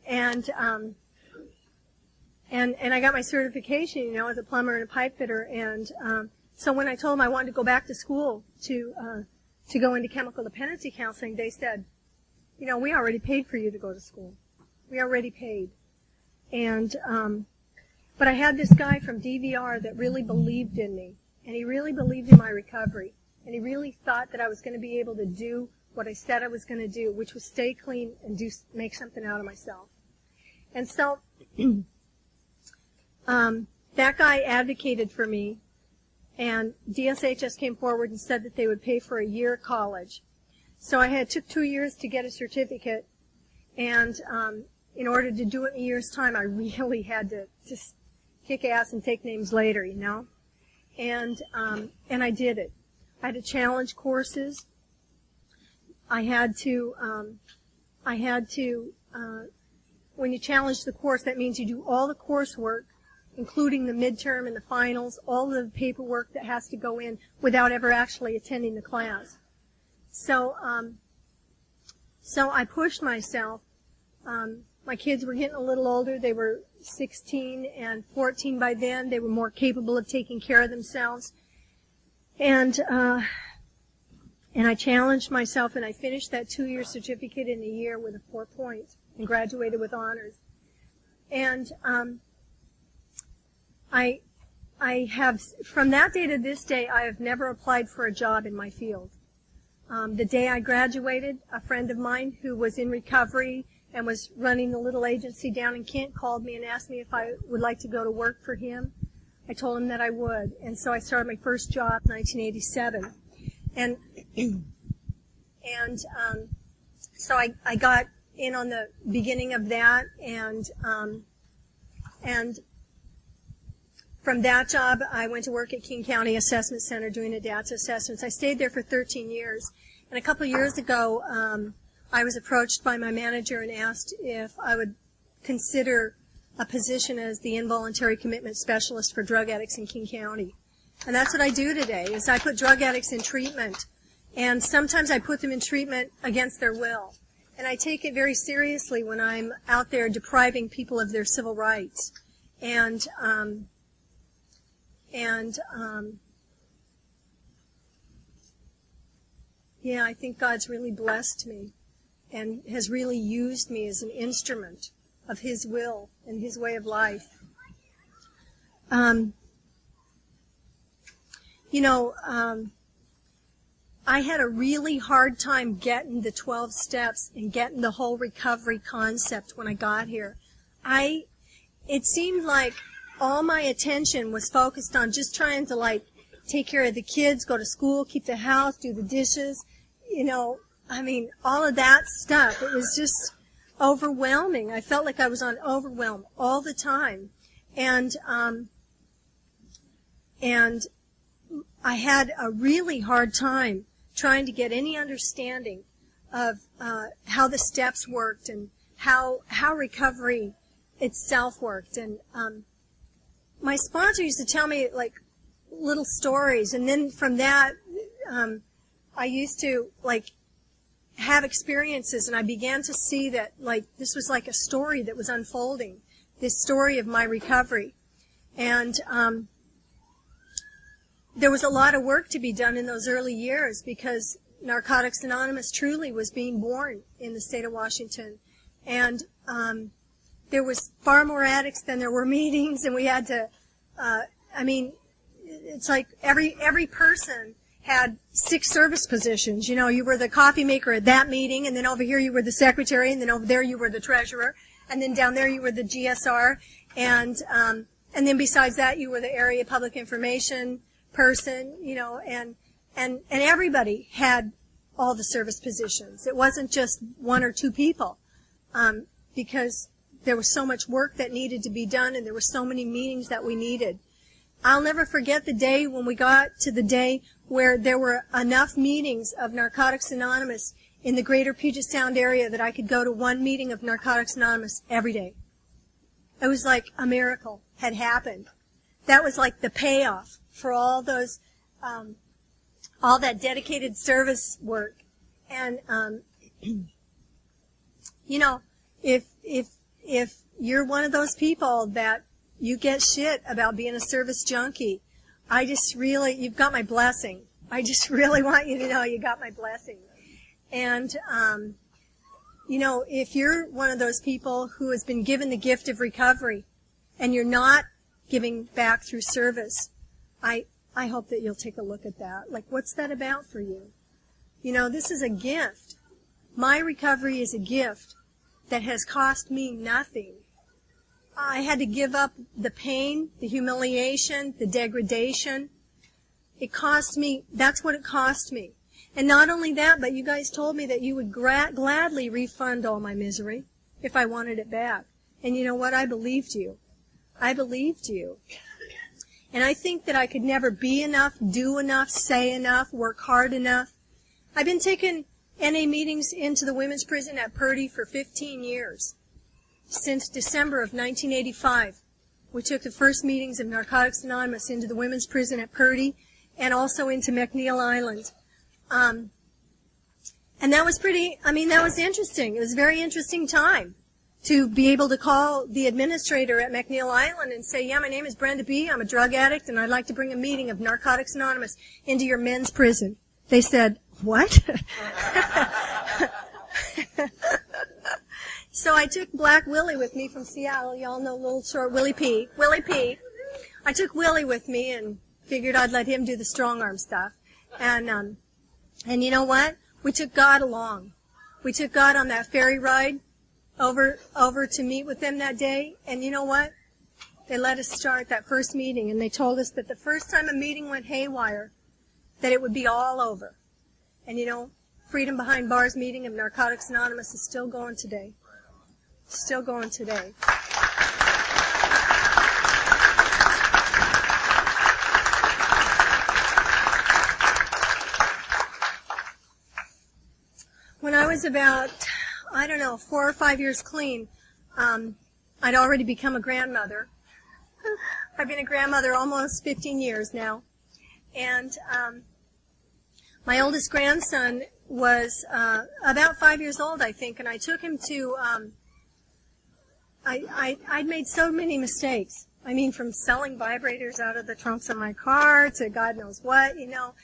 And I got my certification, you know, as a plumber and a pipe fitter. And so when I told them I wanted to go back to school to go into chemical dependency counseling, they said, you know, we already paid for you to go to school. We already paid. And but I had this guy from DVR that really believed in me, and he really believed in my recovery, and he really thought that I was going to be able to do what I said I was going to do, which was stay clean and make something out of myself. And so that guy advocated for me, And DSHS came forward and said that they would pay for a year of college. So I took 2 years to get a certificate, and in order to do it in a year's time, I really had to just kick ass and take names later, you know. And I did it. I had to challenge courses. I had to, when you challenge the course, that means you do all the coursework, including the midterm and the finals, all the paperwork that has to go in without ever actually attending the class. So I pushed myself. My kids were getting a little older. They were 16 and 14 by then. They were more capable of taking care of themselves. And I challenged myself, and I finished that 2-year certificate in a year with a 4 points and graduated with honors. And I have, from that day to this day, I have never applied for a job in my field. The day I graduated, a friend of mine who was in recovery and was running a little agency down in Kent called me and asked me if I would like to go to work for him. I told him that I would, and so I started my first job in 1987. So I got in on the beginning of that, and from that job, I went to work at King County Assessment Center doing ADATS assessments. I stayed there for 13 years. And a couple of years ago, I was approached by my manager and asked if I would consider a position as the involuntary commitment specialist for drug addicts in King County. And that's what I do today, is I put drug addicts in treatment. And sometimes I put them in treatment against their will. And I take it very seriously when I'm out there depriving people of their civil rights. Yeah, I think God's really blessed me and has really used me as an instrument of His will and His way of life. I had a really hard time getting the 12 steps and getting the whole recovery concept when I got here. It seemed like all my attention was focused on just trying to take care of the kids, go to school, keep the house, do the dishes, all of that stuff. It was just overwhelming. I felt like I was on overwhelm all the time. And I had a really hard time trying to get any understanding of how the steps worked and how recovery itself worked. And my sponsor used to tell me little stories, and then from that I used to have experiences, and I began to see that this was like a story that was unfolding, this story of my recovery. And there was a lot of work to be done in those early years because Narcotics Anonymous truly was being born in the state of Washington. And there was far more addicts than there were meetings, and we had to, it's like every person had 6 service positions. You were the coffee maker at that meeting, and then over here you were the secretary, and then over there you were the treasurer, and then down there you were the GSR, and then besides that you were the area public information person, and everybody had all the service positions. It wasn't just 1 or 2 people, because there was so much work that needed to be done, and there were so many meetings that we needed. I'll never forget the day when we got to the day where there were enough meetings of Narcotics Anonymous in the greater Puget Sound area that I could go to 1 meeting of Narcotics Anonymous every day. It was like a miracle had happened. That was like the payoff for all those, all that dedicated service work. And, if you're one of those people that you get shit about being a service junkie, you've got my blessing. I just really want you to know you got my blessing. And, if you're one of those people who has been given the gift of recovery and you're not giving back through service, I hope that you'll take a look at that. What's that about for you? This is a gift. My recovery is a gift that has cost me nothing. I had to give up the pain, the humiliation, the degradation. It cost me, that's what it cost me. And not only that, but you guys told me that you would gladly refund all my misery if I wanted it back. And you know what? I believed you. I believed you. And I think that I could never be enough, do enough, say enough, work hard enough. I've been taking NA meetings into the women's prison at Purdy for 15 years. Since December of 1985, we took the first meetings of Narcotics Anonymous into the women's prison at Purdy and also into McNeil Island. And that was that was interesting. It was a very interesting time to be able to call the administrator at McNeil Island and say, yeah, my name is Benda B. I'm a drug addict, and I'd like to bring a meeting of Narcotics Anonymous into your men's prison. They said, what? So I took Black Willie with me from Seattle. Y'all know little short Willie P. Willie P. I took Willie with me and figured I'd let him do the strong arm stuff. And you know what? We took God along. We took God on that ferry ride over to meet with them that day. And you know what? They let us start that first meeting, and they told us that the first time a meeting went haywire, that it would be all over. And you know, Freedom Behind Bars meeting of Narcotics Anonymous is still going today. Still going today. When I was about, 4 or 5 years clean, I'd already become a grandmother. I've been a grandmother almost 15 years now. And my oldest grandson was about 5 years old, I think, and I took him to, I'd made so many mistakes. I mean, from selling vibrators out of the trunks of my car to God knows what, you know.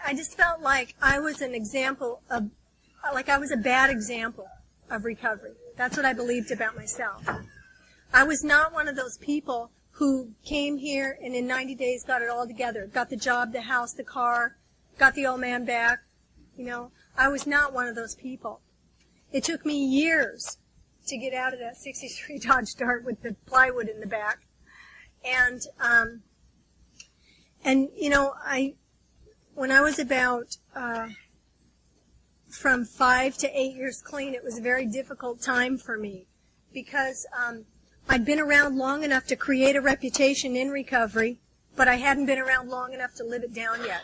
I just felt like I was an example of, like I was a bad example of recovery. That's what I believed about myself. I was not one of those people who came here and in 90 days got it all together, got the job, the house, the car, got the old man back. You know, I was not one of those people. It took me years to get out of that 63 Dodge Dart with the plywood in the back. And you know, when I was about, from 5 to 8 years clean, it was a very difficult time for me because I'd been around long enough to create a reputation in recovery, but I hadn't been around long enough to live it down yet.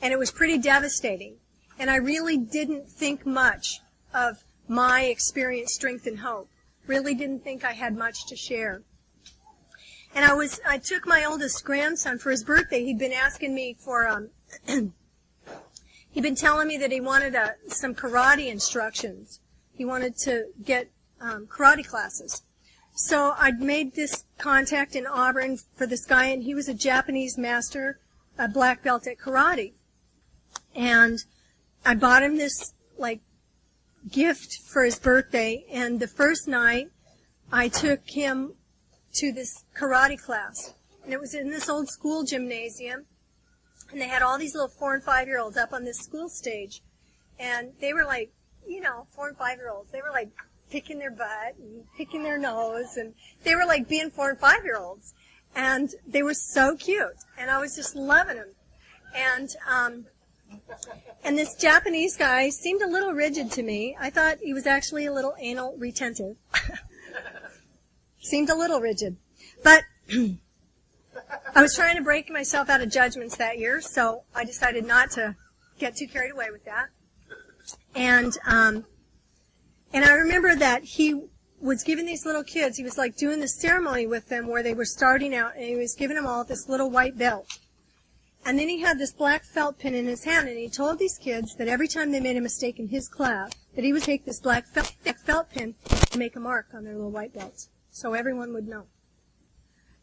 And it was pretty devastating. And I really didn't think much of my experience, strength, and hope. Really didn't think I had much to share. And I took my oldest grandson for his birthday. He'd been asking me for, he'd been telling me that he wanted some karate instructions. He wanted to get karate classes. So I'd made this contact in Auburn for this guy, and he was a Japanese master, a black belt at karate. And I bought him this, gift for his birthday, and the first night I took him to this karate class. And it was in this old school gymnasium, and they had all these little 4 and 5-year-olds up on this school stage. And they were 4 and 5-year-olds. They were picking their butt and picking their nose, and they were being 4 and 5-year-olds. And they were so cute, and I was just loving them. And this Japanese guy seemed a little rigid to me. I thought he was actually a little anal retentive. Seemed a little rigid. But I was trying to break myself out of judgments that year, so I decided not to get too carried away with that. And I remember that he was giving these little kids, he was doing the ceremony with them where they were starting out, and he was giving them all this little white belt. And then he had this black felt pen in his hand, and he told these kids that every time they made a mistake in his class, that he would take this black felt pen and make a mark on their little white belts, so everyone would know.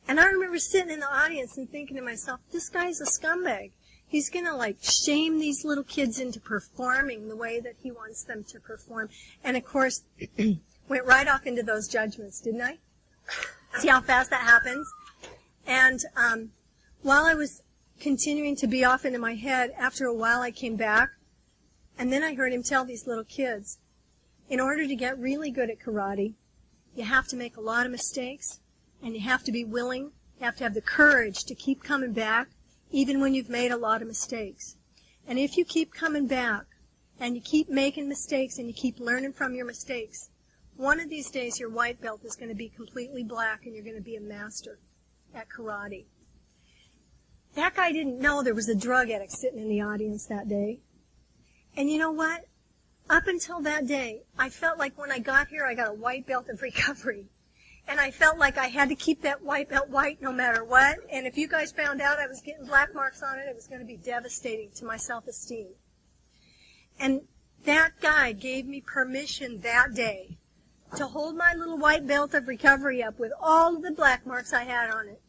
And I remember sitting in the audience and thinking to myself, this guy's a scumbag. He's going to, shame these little kids into performing the way that he wants them to perform. And, of course, went right off into those judgments, didn't I? See how fast that happens? And while I was continuing to be off into my head, after a while I came back, and then I heard him tell these little kids, in order to get really good at karate, you have to make a lot of mistakes, and you have to be willing, you have to have the courage to keep coming back, even when you've made a lot of mistakes. And if you keep coming back, and you keep making mistakes, and you keep learning from your mistakes, one of these days your white belt is going to be completely black, and you're going to be a master at karate. That guy didn't know there was a drug addict sitting in the audience that day. And you know what? Up until that day, I felt like when I got here, I got a white belt of recovery. And I felt like I had to keep that white belt white no matter what. And if you guys found out I was getting black marks on it, it was going to be devastating to my self-esteem. And that guy gave me permission that day to hold my little white belt of recovery up with all of the black marks I had on it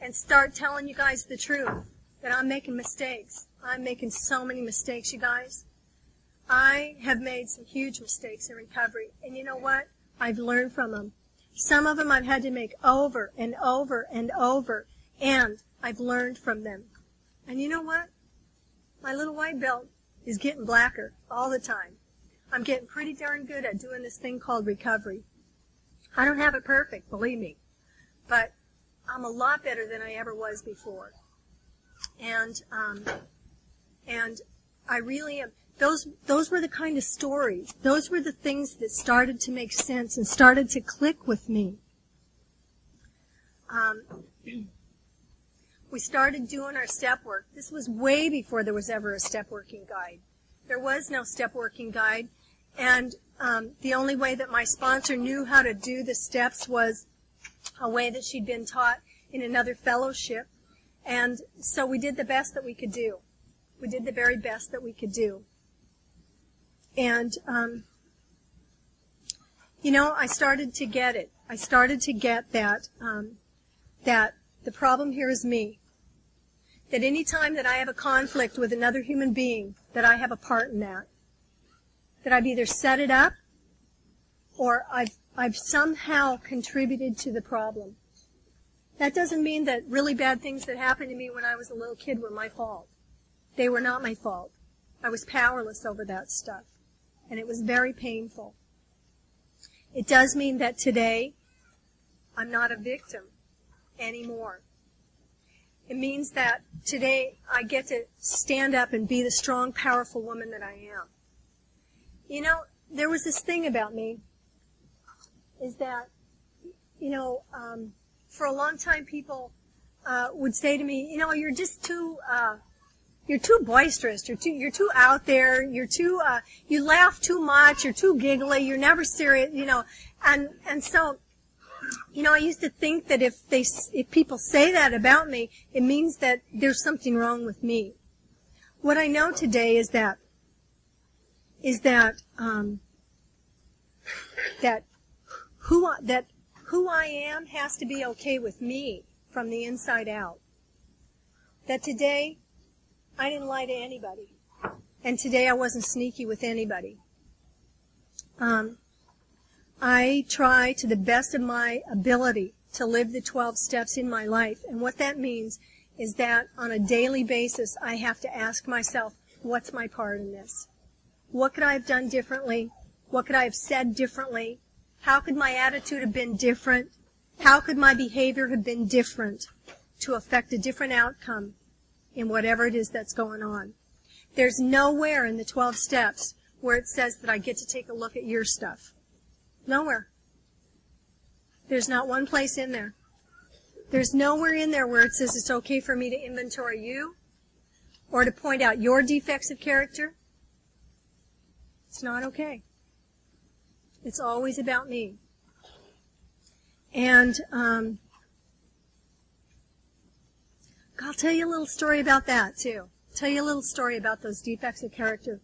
and start telling you guys the truth, that I'm making mistakes. I'm making so many mistakes, you guys. I have made some huge mistakes in recovery. And you know what? I've learned from them. Some of them I've had to make over and over and over, and I've learned from them. And you know what? My little white belt is getting blacker all the time. I'm getting pretty darn good at doing this thing called recovery. I don't have it perfect, believe me, but I'm a lot better than I ever was before. And I really am. Those were the kind of stories. Those were the things that started to make sense and started to click with me. We started doing our step work. This was way before there was ever a step working guide. There was no step working guide, and the only way that my sponsor knew how to do the steps was a way that she'd been taught in another fellowship. And so we did the best that we could do. We did the very best that we could do. And, I started to get it. I started to get that the problem here is me. That any time that I have a conflict with another human being, that I have a part in that. That I've either set it up or I've somehow contributed to the problem. That doesn't mean that really bad things that happened to me when I was a little kid were my fault. They were not my fault. I was powerless over that stuff. And it was very painful. It does mean that today I'm not a victim anymore. It means that today I get to stand up and be the strong, powerful woman that I am. You know, there was this thing about me, is that, for a long time people would say to me, you're just too boisterous, you're too out there, you laugh too much, you're too giggly, you're never serious, and so, I used to think that if people say that about me, it means that there's something wrong with me. What I know today is that who I am has to be okay with me from the inside out. That today I didn't lie to anybody, and today I wasn't sneaky with anybody. I try to the best of my ability to live the 12 steps in my life, and what that means is that on a daily basis I have to ask myself, what's my part in this? What could I have done differently? What could I have said differently? How could my attitude have been different? How could my behavior have been different to affect a different outcome in whatever it is that's going on? There's nowhere in the 12 steps where it says that I get to take a look at your stuff. Nowhere. There's not one place in there. There's nowhere in there where it says it's okay for me to inventory you or to point out your defects of character. It's not okay. It's always about me. And I'll tell you a little story about that, too. Tell you a little story about those defects of character.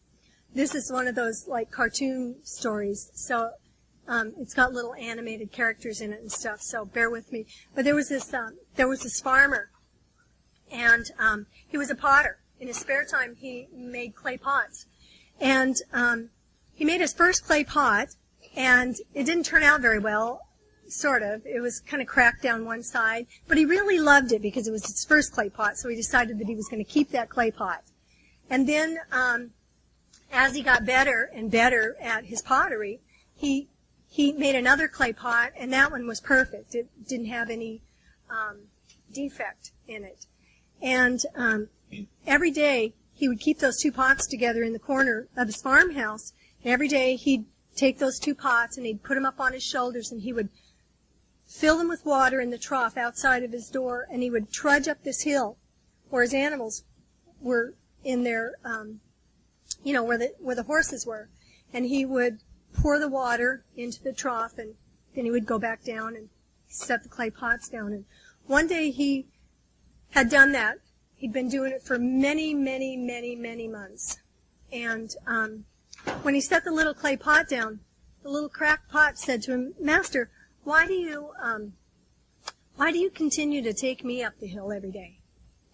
This is one of those, like, cartoon stories, so it's got little animated characters in it and stuff, so bear with me. But there was this farmer, and he was a potter. In his spare time, he made clay pots. And he made his first clay pot, and it didn't turn out very well, sort of. It was kind of cracked down one side. But he really loved it because it was his first clay pot, so he decided that he was going to keep that clay pot. And then as he got better and better at his pottery, he made another clay pot, and that one was perfect. It didn't have any defect in it. And every day he would keep those two pots together in the corner of his farmhouse. And every day he'd take those two pots and he'd put them up on his shoulders and he would fill them with water in the trough outside of his door, and he would trudge up this hill where his animals were in their, where the horses were. And he would pour the water into the trough, and then he would go back down and set the clay pots down. And one day he had done that. He'd been doing it for many, many, many, many months. And when he set the little clay pot down, the little cracked pot said to him, "Master, why do you continue to take me up the hill every day?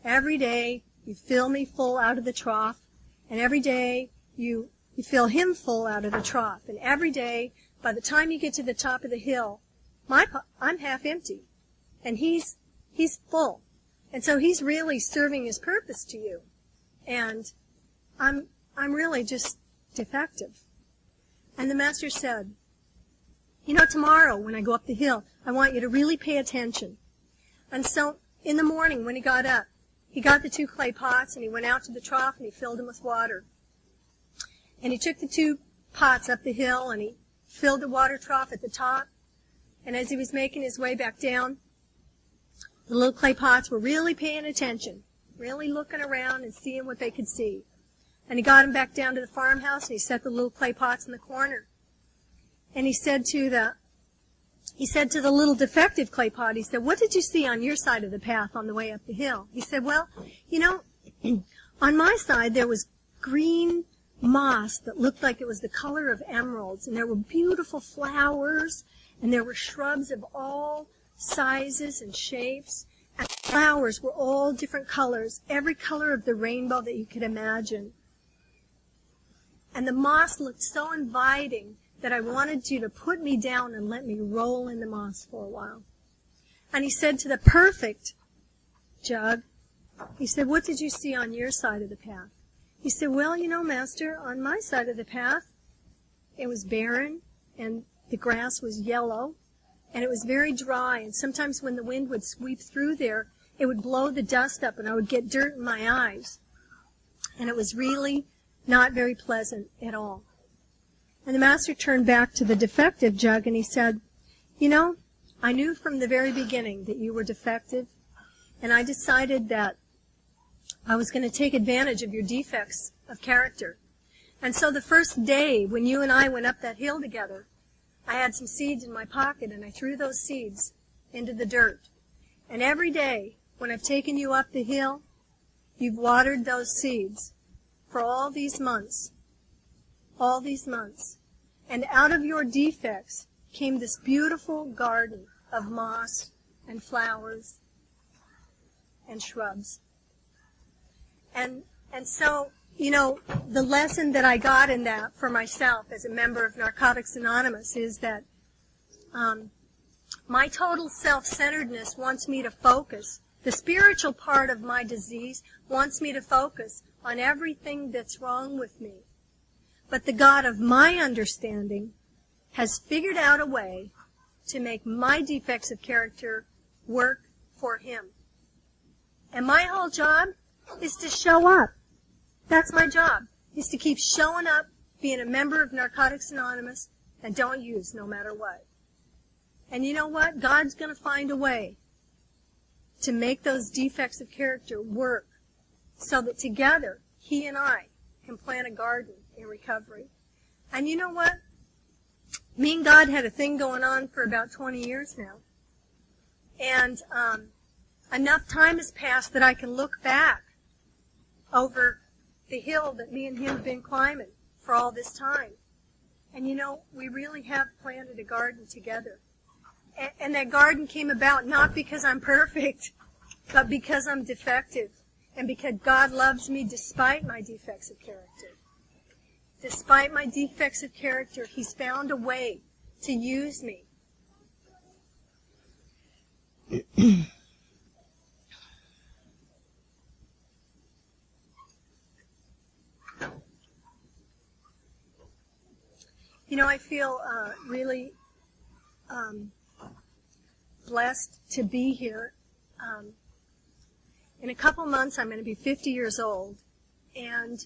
Every day you fill me full out of the trough, and every day you fill him full out of the trough. And every day, by the time you get to the top of the hill, I'm half empty, and he's full. And so he's really serving his purpose to you. And I'm really just defective." And the master said, "Tomorrow when I go up the hill, I want you to really pay attention." And so in the morning when he got up, he got the two clay pots and he went out to the trough and he filled them with water. And he took the two pots up the hill and he filled the water trough at the top. And as he was making his way back down, the little clay pots were really paying attention, really looking around and seeing what they could see. And he got them back down to the farmhouse and he set the little clay pots in the corner. And he said to the little defective clay pot, he said, "What did you see on your side of the path on the way up the hill?" He said, "Well, on my side there was green moss that looked like it was the color of emeralds, and there were beautiful flowers, and there were shrubs of all sizes and shapes, and the flowers were all different colors, every color of the rainbow that you could imagine. And the moss looked so inviting that I wanted you to put me down and let me roll in the moss for a while." And he said to the perfect jug, he said, "What did you see on your side of the path?" He said, "Well, Master, on my side of the path, it was barren, and the grass was yellow, and it was very dry, and sometimes when the wind would sweep through there, it would blow the dust up, and I would get dirt in my eyes. And it was really not very pleasant at all." And the master turned back to the defective jug and he said, "I knew from the very beginning that you were defective, and I decided that I was going to take advantage of your defects of character. And so the first day when you and I went up that hill together, I had some seeds in my pocket and I threw those seeds into the dirt. And every day when I've taken you up the hill, you've watered those seeds for all these months. And out of your defects came this beautiful garden of moss and flowers and shrubs." And so, the lesson that I got in that for myself as a member of Narcotics Anonymous is that my total self-centeredness wants me to focus. The spiritual part of my disease wants me to focus on everything that's wrong with me. But the God of my understanding has figured out a way to make my defects of character work for him. And my whole job is to show up. That's my job, is to keep showing up, being a member of Narcotics Anonymous, and don't use no matter what. And you know what? God's going to find a way to make those defects of character work so that together, he and I can plant a garden in recovery. And you know what? Me and God had a thing going on for about 20 years now. And enough time has passed that I can look back over the hill that me and him have been climbing for all this time. And we really have planted a garden together. And that garden came about not because I'm perfect, but because I'm defective. And because God loves me despite my defects of character. Despite my defects of character, he's found a way to use me. I feel really blessed to be here In a couple months, I'm going to be 50 years old. And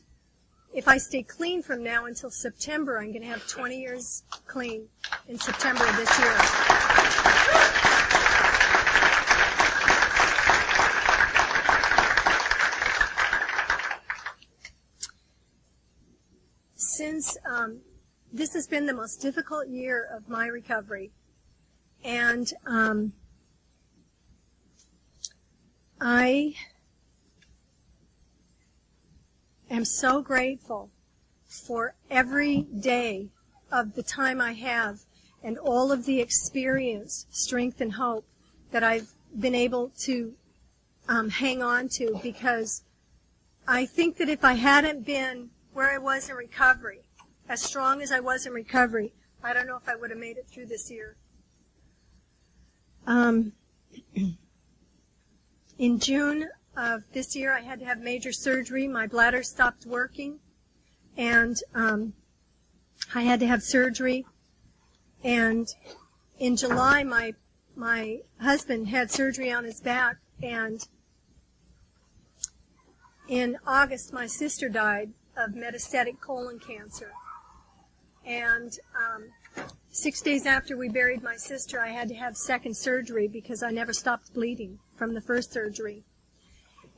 if I stay clean from now until September, I'm going to have 20 years clean in September of this year. Since this has been the most difficult year of my recovery, and I am so grateful for every day of the time I have and all of the experience, strength, and hope that I've been able to hang on to, because I think that if I hadn't been where I was in recovery, as strong as I was in recovery, I don't know if I would have made it through this year. In June of this year, I had to have major surgery. My bladder stopped working, and I had to have surgery. And in July, my husband had surgery on his back, and in August, my sister died of metastatic colon cancer. And 6 days after we buried my sister, I had to have second surgery because I never stopped bleeding from the first surgery.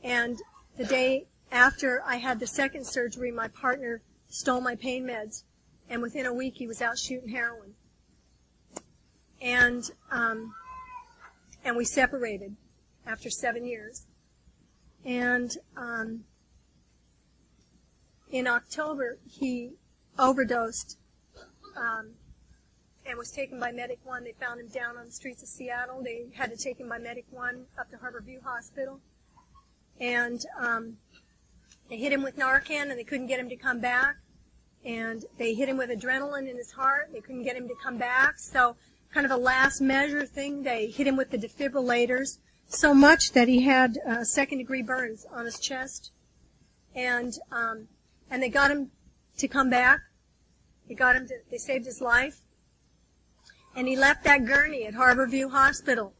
And the day after I had the second surgery, my partner stole my pain meds, and within a week he was out shooting heroin. And we separated after 7 years. And in October, he overdosed and was taken by Medic 1. They found him down on the streets of Seattle. They had to take him by Medic 1 up to Harborview Hospital. And they hit him with Narcan, and they couldn't get him to come back. And they hit him with adrenaline in his heart. They couldn't get him to come back. So kind of a last measure thing, they hit him with the defibrillators, so much that he had second-degree burns on his chest. And they got him to come back. They saved his life. And he left that gurney at Harborview Hospital.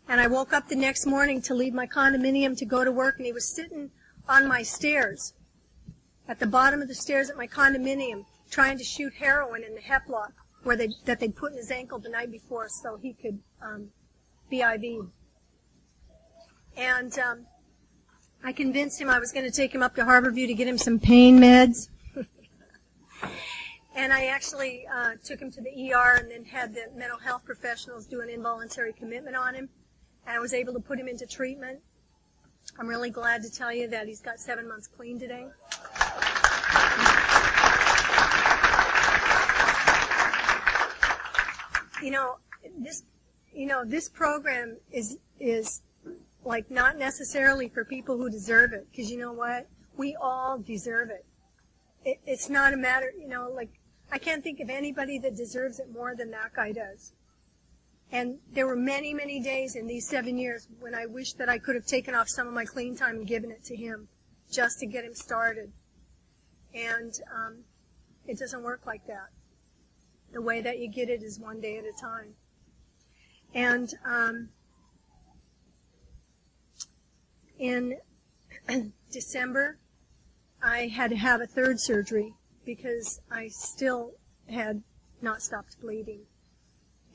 And I woke up the next morning to leave my condominium to go to work, and he was sitting on my stairs, at the bottom of the stairs at my condominium, trying to shoot heroin in the hep lock that they'd put in his ankle the night before so he could be IV'd. And I convinced him I was going to take him up to Harborview to get him some pain meds. And I actually took him to the ER and then had the mental health professionals do an involuntary commitment on him. And I was able to put him into treatment. I'm really glad to tell you that he's got 7 months clean today. This program is like not necessarily for people who deserve it, because you know what? We all deserve it. It's not a matter, I can't think of anybody that deserves it more than that guy does. And there were many, many days in these 7 years when I wished that I could have taken off some of my clean time and given it to him just to get him started. And it doesn't work like that. The way that you get it is one day at a time. And in December, I had to have a third surgery because I still had not stopped bleeding.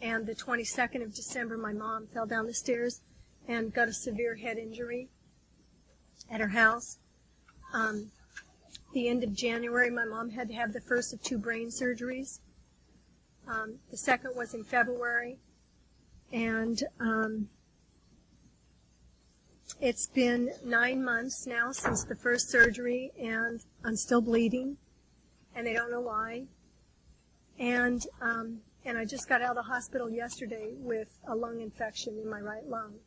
And the 22nd of December, my mom fell down the stairs and got a severe head injury at her house. The end of January, my mom had to have the first of 2 brain surgeries. The second was in February. And it's been 9 months now since the first surgery, and I'm still bleeding, and they don't know why. And I just got out of the hospital yesterday with a lung infection in my right lung.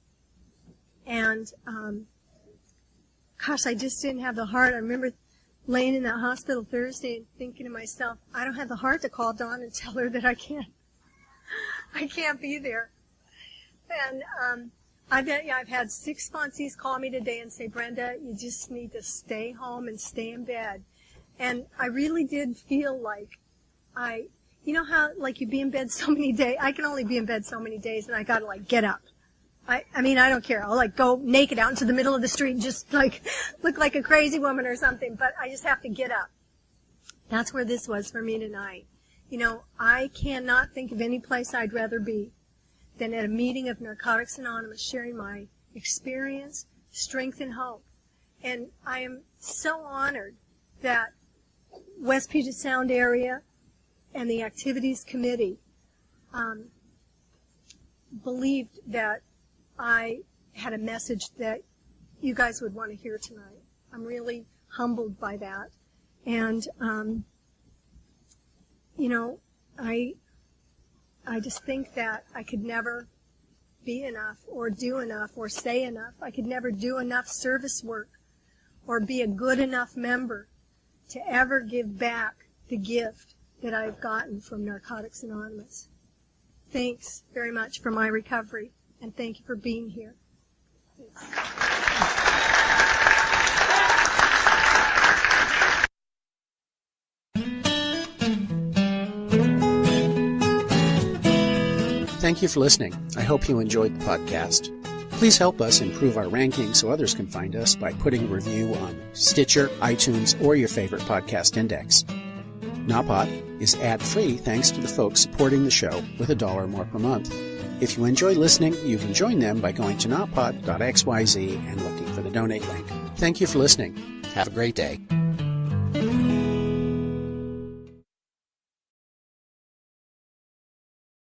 And, gosh, I just didn't have the heart. I remember laying in that hospital Thursday and thinking to myself, I don't have the heart to call Dawn and tell her that I can't be there. And I've had 6 sponsees call me today and say, Brenda, you just need to stay home and stay in bed. And I really did feel like you know how, like, you be in bed so many days, I can only be in bed so many days, and I gotta, like, get up. I mean, I don't care. I'll like go naked out into the middle of the street and just like look like a crazy woman or something, but I just have to get up. That's where this was for me tonight. You know, I cannot think of any place I'd rather be than at a meeting of Narcotics Anonymous, sharing my experience, strength, and hope. And I am so honored that West Puget Sound area and the Activities Committee believed that I had a message that you guys would want to hear tonight. I'm really humbled by that. And, you know, I just think that I could never be enough or do enough or say enough. I could never do enough service work or be a good enough member to ever give back the gift that I've gotten from Narcotics Anonymous. Thanks very much for my recovery, and thank you for being here. Thank you for listening. I hope you enjoyed the podcast. Please help us improve our ranking so others can find us by putting a review on Stitcher, iTunes, or your favorite podcast index. Nawpod is ad-free thanks to the folks supporting the show with $1 or more per month. If you enjoy listening, you can join them by going to nawpod.xyz and looking for the donate link. Thank you for listening. Have a great day.